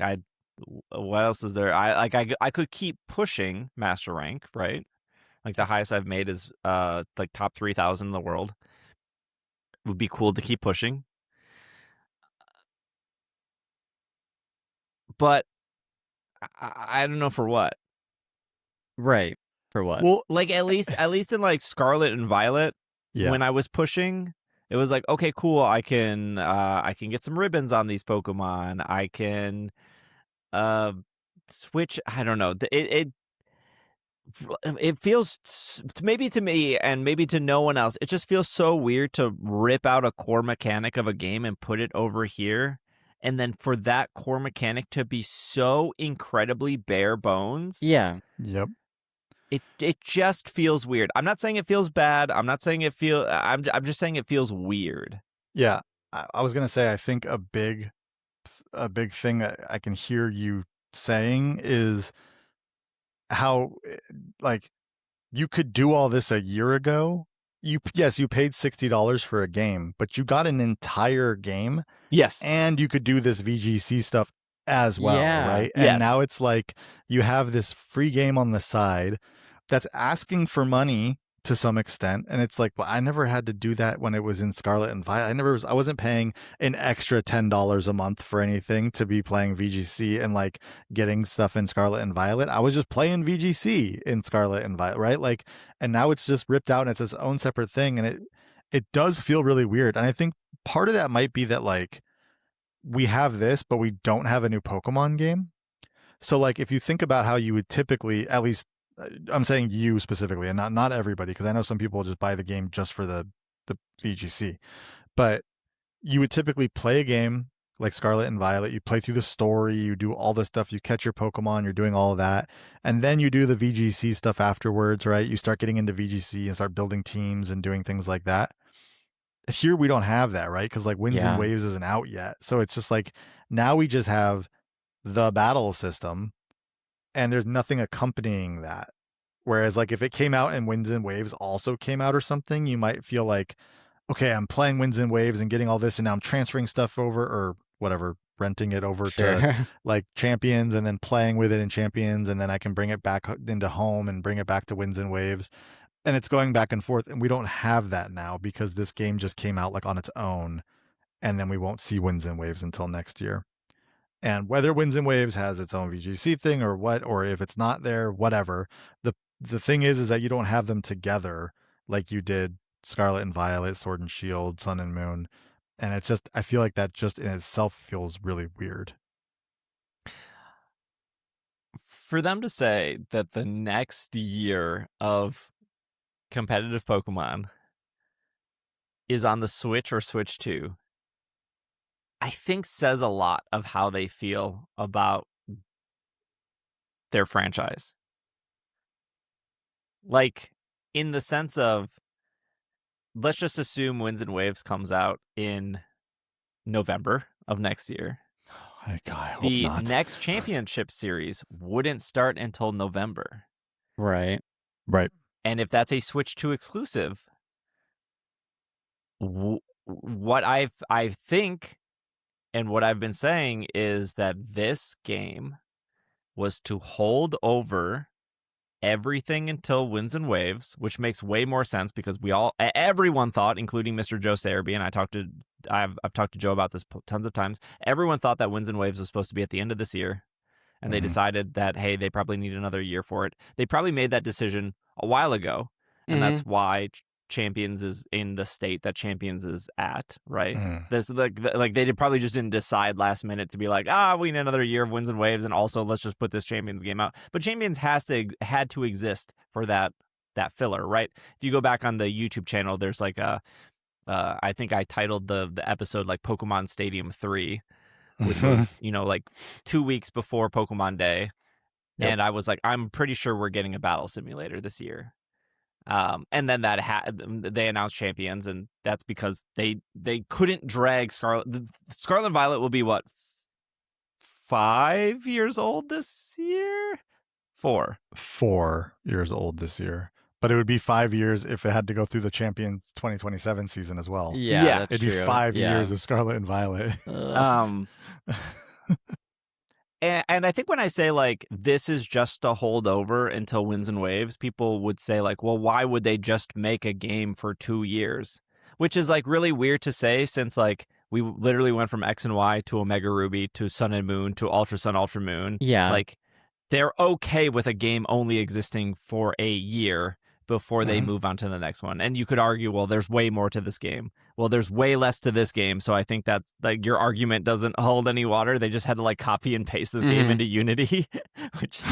what else is there? I could keep pushing master rank, right? Like the highest I've made is like top 3,000 in the world. It would be cool to keep pushing. But I don't know for what. Right. For what? Well, Like at least in like Scarlet and Violet, yeah. when I was pushing, it was like, okay, cool. I can get some ribbons on these Pokemon. I can switch. I don't know. It feels, maybe to me and maybe to no one else, it just feels so weird to rip out a core mechanic of a game and put it over here. And then for that core mechanic to be so incredibly bare bones. Yeah. Yep. It just feels weird. I'm not saying it feels bad. I'm not saying I'm just saying it feels weird. Yeah. I was gonna say I think a big thing that I can hear you saying is how like you could do all this a year ago. You paid $60 for a game, but you got an entire game. Yes. And you could do this VGC stuff as well, Yeah. right? Yes. And now it's like you have this free game on the side that's asking for money to some extent. And it's like, well, I never had to do that when it was in Scarlet and Violet. I wasn't paying an extra $10 a month for anything to be playing VGC and like getting stuff in Scarlet and Violet. I was just playing VGC in Scarlet and Violet, right? Like, and now it's just ripped out and it's its own separate thing. And it does feel really weird. And I think part of that might be that like we have this, but we don't have a new Pokemon game. So like if you think about how you would typically, at least I'm saying you specifically and not everybody, because I know some people just buy the game just for the VGC, but you would typically play a game like Scarlet and Violet. You play through the story, you do all this stuff, you catch your Pokemon, you're doing all of that. And then you do the VGC stuff afterwards, right? You start getting into VGC and start building teams and doing things like that. Here we don't have that, right? Because like Winds and Waves isn't out yet. So it's just like now we just have the battle system and there's nothing accompanying that. Whereas like if it came out and Winds and Waves also came out or something, you might feel like, okay, I'm playing Winds and Waves and getting all this, and now I'm transferring stuff over or whatever, renting it over to Sure. like Champions and then playing with it in Champions, and then I can bring it back into home and bring it back to Winds and Waves. And it's going back and forth, and we don't have that now because this game just came out like on its own, and then we won't see Winds and Waves until next year. And whether Winds and Waves has its own VGC thing or what, or if it's not there, whatever, the thing is that you don't have them together like you did Scarlet and Violet, Sword and Shield, Sun and Moon. And it's just, I feel like that just in itself feels really weird. For them to say that the next year of competitive Pokemon is on the Switch or Switch 2, I think says a lot of how they feel about their franchise. Like, in the sense of, let's just assume Winds and Waves comes out in November of next year. I hope The not. next championship series wouldn't start until November. Right. Right. And if that's a Switch 2 exclusive, what I think and what I've been saying is that this game was to hold over everything until Winds and Waves, which makes way more sense because everyone thought, including Mr. Joe Sarabia, and I've talked to Joe about this tons of times. Everyone thought that Winds and Waves was supposed to be at the end of this year, and they decided that, hey, they probably need another year for it. They probably made that decision a while ago, and that's why Champions is in the state that Champions is at, right? This like they probably just didn't decide last minute to be like, we need another year of Winds and Waves, and also let's just put this Champions game out. But Champions had to exist for that filler, right? If you go back on the YouTube channel, there's like I think I titled the episode like Pokemon Stadium 3, which was like 2 weeks before Pokemon Day, and I was like, I'm pretty sure we're getting a battle simulator this year. And then they announced Champions, and that's because they couldn't drag Scarlet and Violet will be what, 5 years old this year? 4 years old this year. But it would be 5 years if it had to go through the Champions 2027 season as well. Yeah, that's it'd be true. 5 years of Scarlet and Violet. And I think when I say, like, this is just a holdover until Winds and Waves, people would say, like, well, why would they just make a game for 2 years? Which is, like, really weird to say since, like, we literally went from X and Y to Omega Ruby to Sun and Moon to Ultra Sun, Ultra Moon. Yeah. Like, they're okay with a game only existing for a year before they move on to the next one. And you could argue, well, there's way more to this game. Well, there's way less to this game, so I think that's, like, your argument doesn't hold any water. They just had to, like, copy and paste this game into Unity, which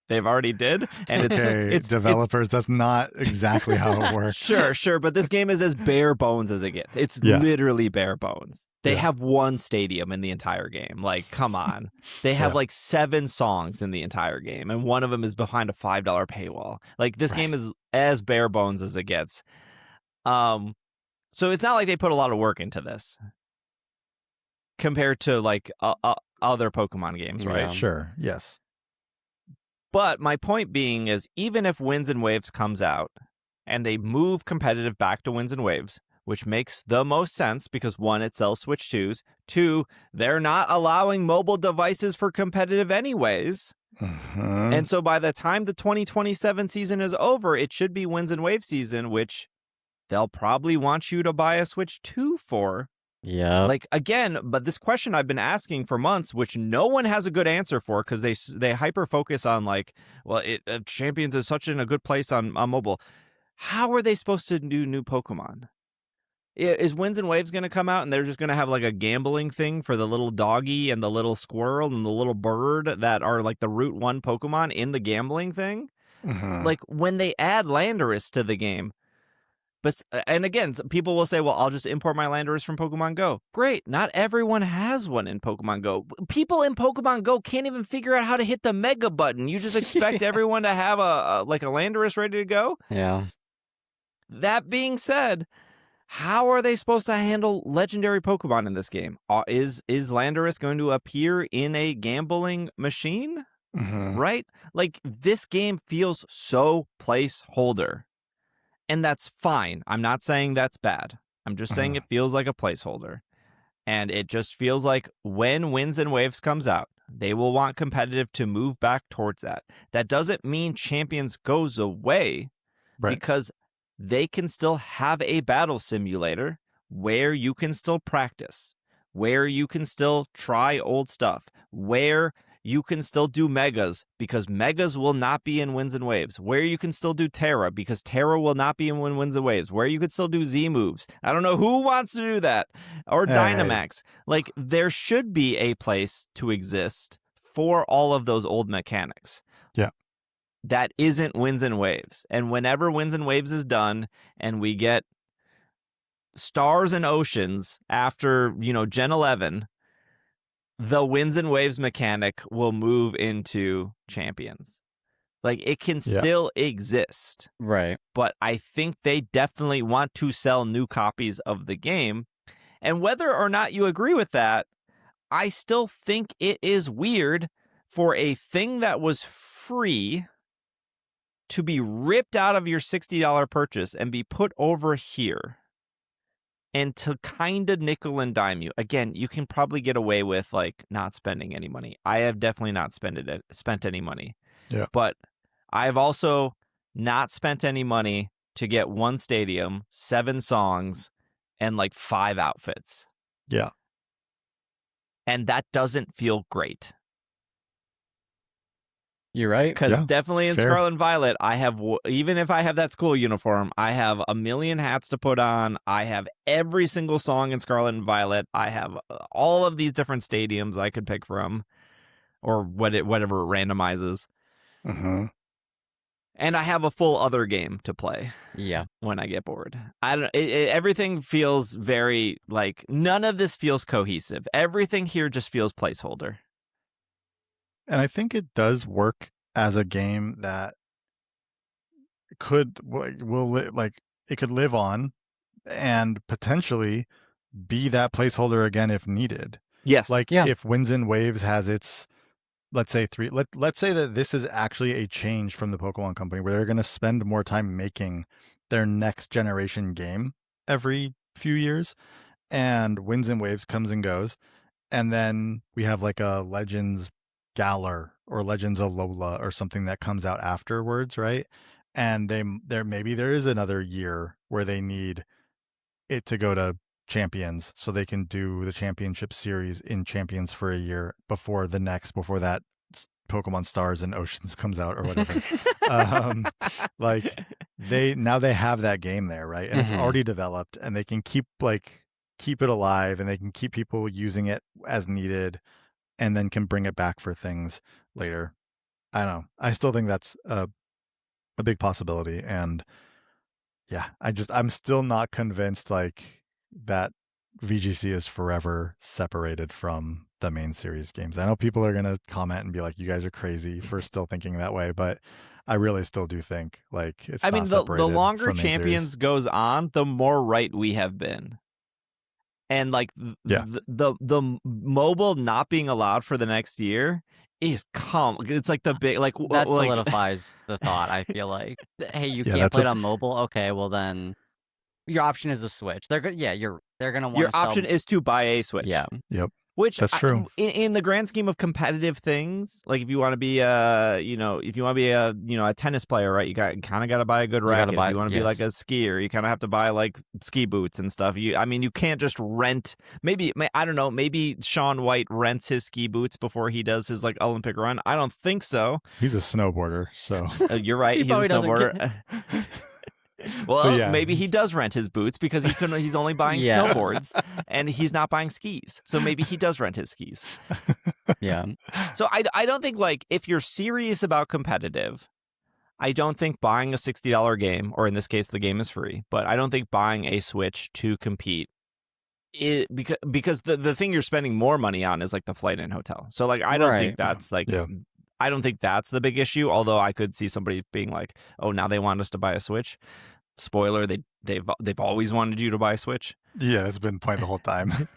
they've already did. And it's developers, that's not exactly how it works. Sure, but this game is as bare bones as it gets. It's literally bare bones. They have one stadium in the entire game. Like, come on. They have like 7 songs in the entire game, and one of them is behind a $5 paywall. Like, this game is as bare bones as it gets. So it's not like they put a lot of work into this compared to like other Pokemon games, right? Yeah. Sure, yes. But my point being is, even if Winds and Waves comes out and they move competitive back to Winds and Waves, which makes the most sense because 1, it sells Switch 2s. 2, they're not allowing mobile devices for competitive anyways. And so by the time the 2027 season is over, it should be Winds and Waves season, which they'll probably want you to buy a Switch 2 for. Yeah. Like, again, but this question I've been asking for months, which no one has a good answer for because they hyper focus on, like, well, Champions is such in a good place on mobile. How are they supposed to do new Pokemon? Is Winds and Waves going to come out and they're just going to have like a gambling thing for the little doggy and the little squirrel and the little bird that are like the Route 1 Pokemon in the gambling thing? Like, when they add Landorus to the game. But, and again, people will say, well, I'll just import my Landorus from Pokemon Go. Great. Not everyone has one in Pokemon Go. People in Pokemon Go can't even figure out how to hit the Mega button. You just expect everyone to have a Landorus ready to go? Yeah. That being said, how are they supposed to handle legendary Pokemon in this game? Is Landorus going to appear in a gambling machine? right? Like, this game feels so placeholder. And that's fine. I'm not saying that's bad. I'm just saying it feels like a placeholder. And it just feels like when Winds and Waves comes out, they will want competitive to move back towards that. That doesn't mean Champions goes away, because they can still have a battle simulator where you can still practice, where you can still try old stuff, where you can still do megas, because megas will not be in Winds and Waves, where you can still do Terra, because Terra will not be in Winds and Waves, where you could still do Z moves. I don't know who wants to do that, or Dynamax. Like, there should be a place to exist for all of those old mechanics. Yeah. That isn't Winds and Waves. And whenever Winds and Waves is done and we get Stars and Oceans after, Gen 11, the Winds and Waves mechanic will move into Champions. Like, it can still exist. Right. But I think they definitely want to sell new copies of the game. And whether or not you agree with that, I still think it is weird for a thing that was free to be ripped out of your $60 purchase and be put over here, and to kind of nickel and dime you. Again, you can probably get away with like not spending any money. I have definitely not spent any money. Yeah. But I've also not spent any money to get one stadium, 7 songs, and like 5 outfits. Yeah. And that doesn't feel great. You're right. Because definitely in fair. Scarlet and Violet, I have, even if I have that school uniform, I have a million hats to put on. I have every single song in Scarlet and Violet. I have all of these different stadiums I could pick from, or whatever it randomizes. And I have a full other game to play. Yeah. When I get bored, I don't. Everything feels very like, none of this feels cohesive. Everything here just feels placeholder. And I think it does work as a game that could it could live on and potentially be that placeholder again if needed. Yes. Like if Winds and Waves has its, let's say let's say that this is actually a change from the Pokemon Company, where they're going to spend more time making their next generation game every few years, and Winds and Waves comes and goes, and then we have like a Legends Galar or Legends Alola or something that comes out afterwards, right? And maybe there is another year where they need it to go to Champions, so they can do the championship series in Champions for a year before that Pokemon Stars and Oceans comes out or whatever. Like they have that game there, right? And it's already developed, and they can keep it alive, and they can keep people using it as needed, and then can bring it back for things later. I don't know. I still think that's a big possibility. And yeah, I'm still not convinced like that VGC is forever separated from the main series games. I know people are going to comment and be like, you guys are crazy for still thinking that way, but I really still do think like it's not separated. The longer from main Champions series goes on, the more right we have been. And like the mobile not being allowed for the next year is it's like the big that solidifies the thought. I feel like, hey, you can't play it on mobile. Okay, well then your option is a Switch. They're gonna want your option is to buy a Switch. Yeah. Yep. Which that's true. In the grand scheme of competitive things, like if you want to be a tennis player, right? You kind of got to buy a good racket. If you want to be like a skier, you kind of have to buy like ski boots and stuff. You can't just rent. Maybe I don't know. Maybe Shaun White rents his ski boots before he does his like Olympic run. I don't think so. He's a snowboarder, so you're right. He's a snowboarder. Well, maybe he does rent his boots because he's only buying snowboards and he's not buying skis. So maybe he does rent his skis. Yeah. So I don't think like if you're serious about competitive, I don't think buying a $60 game, or in this case the game is free, but I don't think buying a Switch to compete because the thing you're spending more money on is like the flight and hotel. So like I don't think that's like I don't think that's the big issue, although I could see somebody being like, "Oh, now they want us to buy a Switch." Spoiler, they've always wanted you to buy a Switch. Yeah, it's been the point the whole time.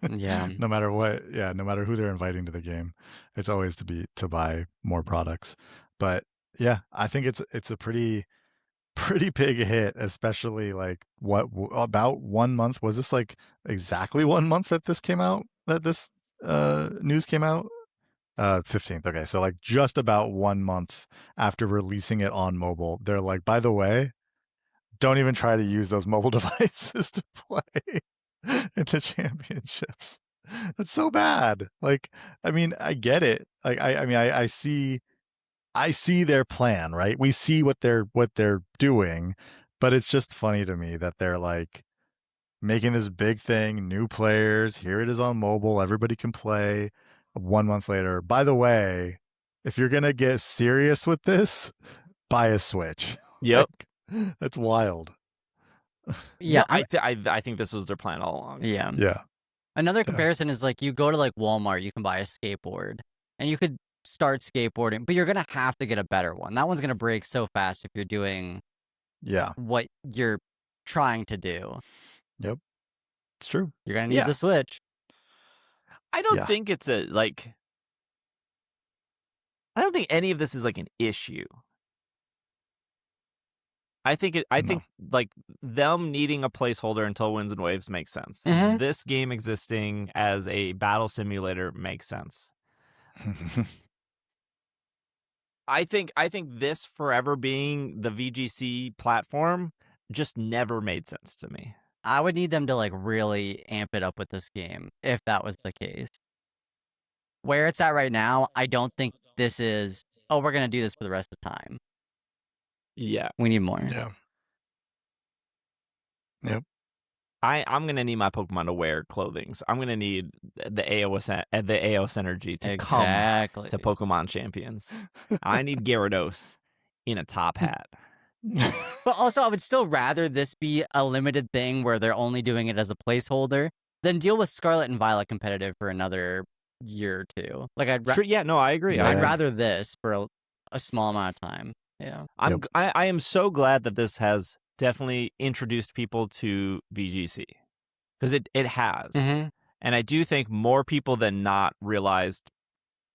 Yeah. No matter what, no matter who they're inviting to the game, it's always to buy more products. But yeah, I think it's a pretty big hit, especially like about 1 month. Was this like exactly 1 month that this came out? That this news came out? 15th. Okay, so like just about 1 month after releasing it on mobile, they're like, by the way, don't even try to use those mobile devices to play in the championships. That's so bad. Like, I mean, I get it. Like, I mean, I see their plan, right? We see what they're doing, but it's just funny to me that they're like making this big thing, new players, here it is on mobile, everybody can play. 1 month later, by the way, if you're gonna get serious with this, buy a Switch. Yep. Like, that's wild. Yeah. No, I think this was their plan all along. Yeah. Yeah. Another comparison is like you go to like Walmart, you can buy a skateboard and you could start skateboarding, but you're going to have to get a better one. That one's going to break so fast if you're doing what you're trying to do. Yep. It's true. You're going to need the Switch. I don't think it's I don't think any of this is like an issue. I think like them needing a placeholder until Winds and Waves makes sense. Mhm. This game existing as a battle simulator makes sense. I think this forever being the VGC platform just never made sense to me. I would need them to like really amp it up with this game if that was the case. Where it's at right now, I don't think this is, we're going to do this for the rest of the time. Yeah. We need more. Yeah. Yep. I'm gonna need my Pokemon to wear clothing. So I'm gonna need the AOS energy to come to Pokemon Champions. I need Gyarados in a top hat. But also, I would still rather this be a limited thing where they're only doing it as a placeholder than deal with Scarlet and Violet competitive for another year or two. Like I agree. I'd rather this for a small amount of time. Yeah. I am so glad that this has definitely introduced people to VGC because it has. Mm-hmm. And I do think more people than not realized,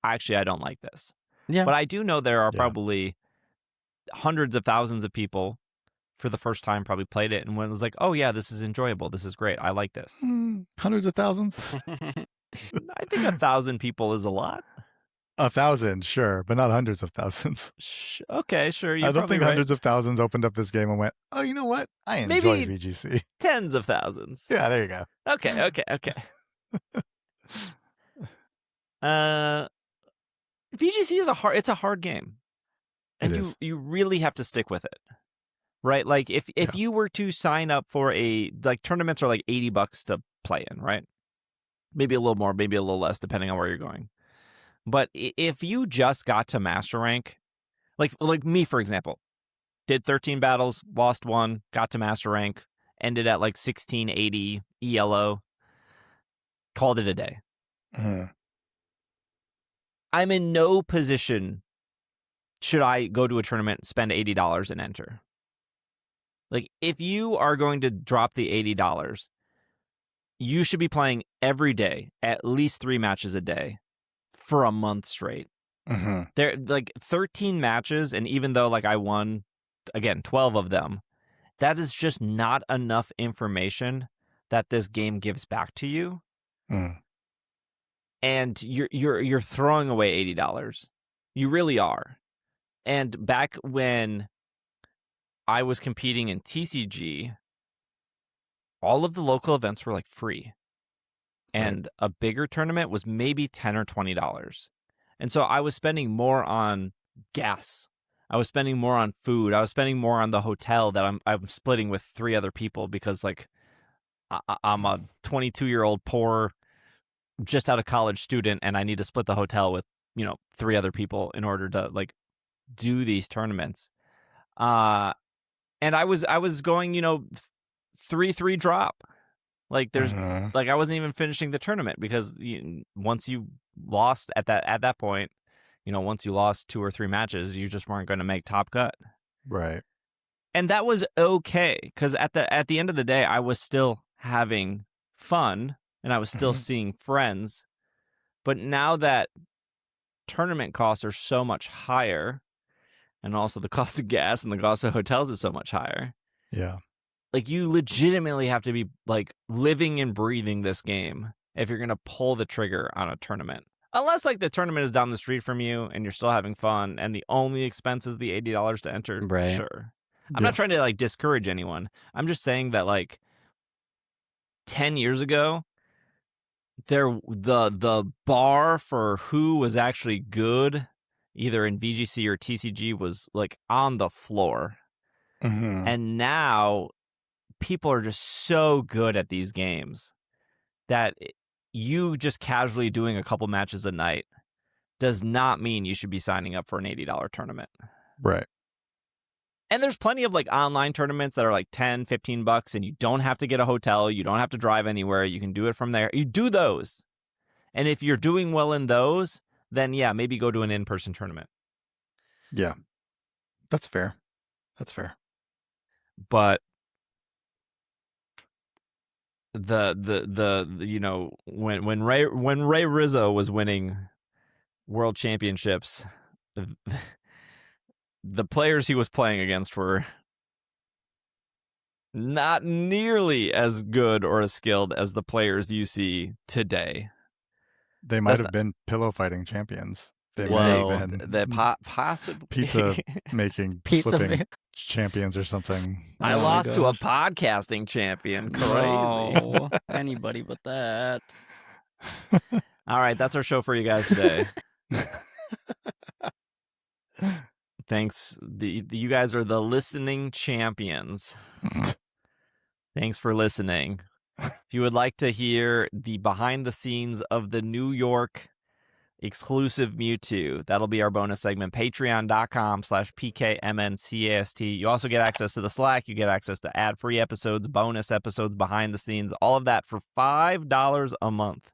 actually, I don't like this. Yeah. But I do know there are probably hundreds of thousands of people for the first time probably played it and when it was like, oh yeah, this is enjoyable. This is great. I like this. Hundreds of thousands? I think 1,000 people is a lot. 1,000, sure, but not hundreds of thousands. Okay, sure. I don't think hundreds of thousands opened up this game and went, oh, you know what? I enjoy VGC. Tens of thousands. Yeah, there you go. Okay. VGC is a hard game. And you really have to stick with it. Right? Like if you were to sign up for tournaments are like $80 to play in, right? Maybe a little more, maybe a little less, depending on where you're going. But if you just got to Master Rank, like me, for example, did 13 battles, lost 1, got to Master Rank, ended at like 1680 ELO, called it a day. Mm-hmm. I'm in no position, should I go to a tournament, spend $80 and enter. Like, if you are going to drop the $80, you should be playing every day, at least 3 matches a day, for a month straight. Mm-hmm. They're like 13 matches, and even though like I won again 12 of them, that is just not enough information that this game gives back to you. And you're throwing away $80. You really are. And back when I was competing in TCG, all of the local events were like free. And a bigger tournament was maybe $10 or $20. And so I was spending more on gas. I was spending more on food. I was spending more on the hotel that I'm splitting with 3 other people because like I'm a 22-year-old poor, just out of college student, and I need to split the hotel with 3 other people in order to like do these tournaments. And I was going 3-3 drop. Like there's like I wasn't even finishing the tournament because once you lost at that point, once you lost 2 or 3 matches, you just weren't going to make top cut. Right. And that was okay because at the end of the day, I was still having fun. and I was still seeing friends. But now that tournament costs are so much higher, and also the cost of gas and the cost of hotels is so much higher, Yeah. like, you legitimately have to be, like, living and breathing this game if you're going to pull the trigger on a tournament. Unless, like, the tournament is down the street from you and you're still having fun and the only expense is the $80 to enter, Right. sure. I'm not trying to, like, discourage anyone. I'm just saying that, like, 10 years ago, the bar for who was actually good, either in VGC or TCG, was, like, on the floor. Mm-hmm. And now people are just so good at these games that you just casually doing a couple matches a night does not mean you should be signing up for an $80 tournament. Right. And there's plenty of, like, online tournaments that are like $10, $15, and you don't have to get a hotel. You don't have to drive anywhere. You can do it from there. You do those. And if you're doing well in those, then yeah, maybe go to an in-person tournament. Yeah. That's fair. That's fair. But the you know, when Ray Rizzo was winning world championships, the players he was playing against were not nearly as good or as skilled as the players you see today. They might have been pillow fighting champions. They Well, may have been the possibly pizza making, flipping champions or something. I lost to a podcasting champion. Crazy. No, anybody but that. All right, that's our show for you guys today. Thanks. You guys are the listening champions. Thanks for listening. If you would like to hear the behind the scenes of the New York exclusive Mewtwo, that'll be our bonus segment, patreon.com/PKMNcast. You also get access to the Slack. You get access to ad-free episodes, bonus episodes, behind the scenes, all of that for $5 a month.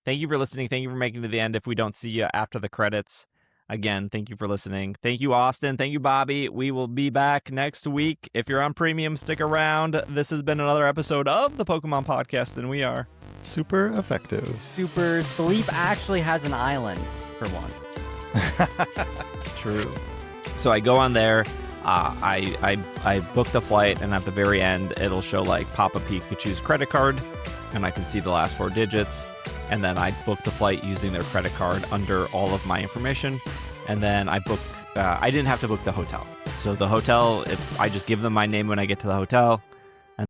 Thank you for listening. Thank you for making it to the end. If we don't see you after the credits, again, thank you for listening. Thank you, Austin. Thank you, Bobby. We will be back next week. If you're on premium, stick around. This has been another episode of the Pokemon Podcast, and we are super effective. Super Sleep actually has an island, for one. True. So I go on there. I book the flight, and at the very end, it'll show, like, Papa Pikachu's credit card, and I can see the last 4 digits. And then I book the flight using their credit card under all of my information. And then I didn't have to book the hotel. So the hotel, if I just give them my name when I get to the hotel,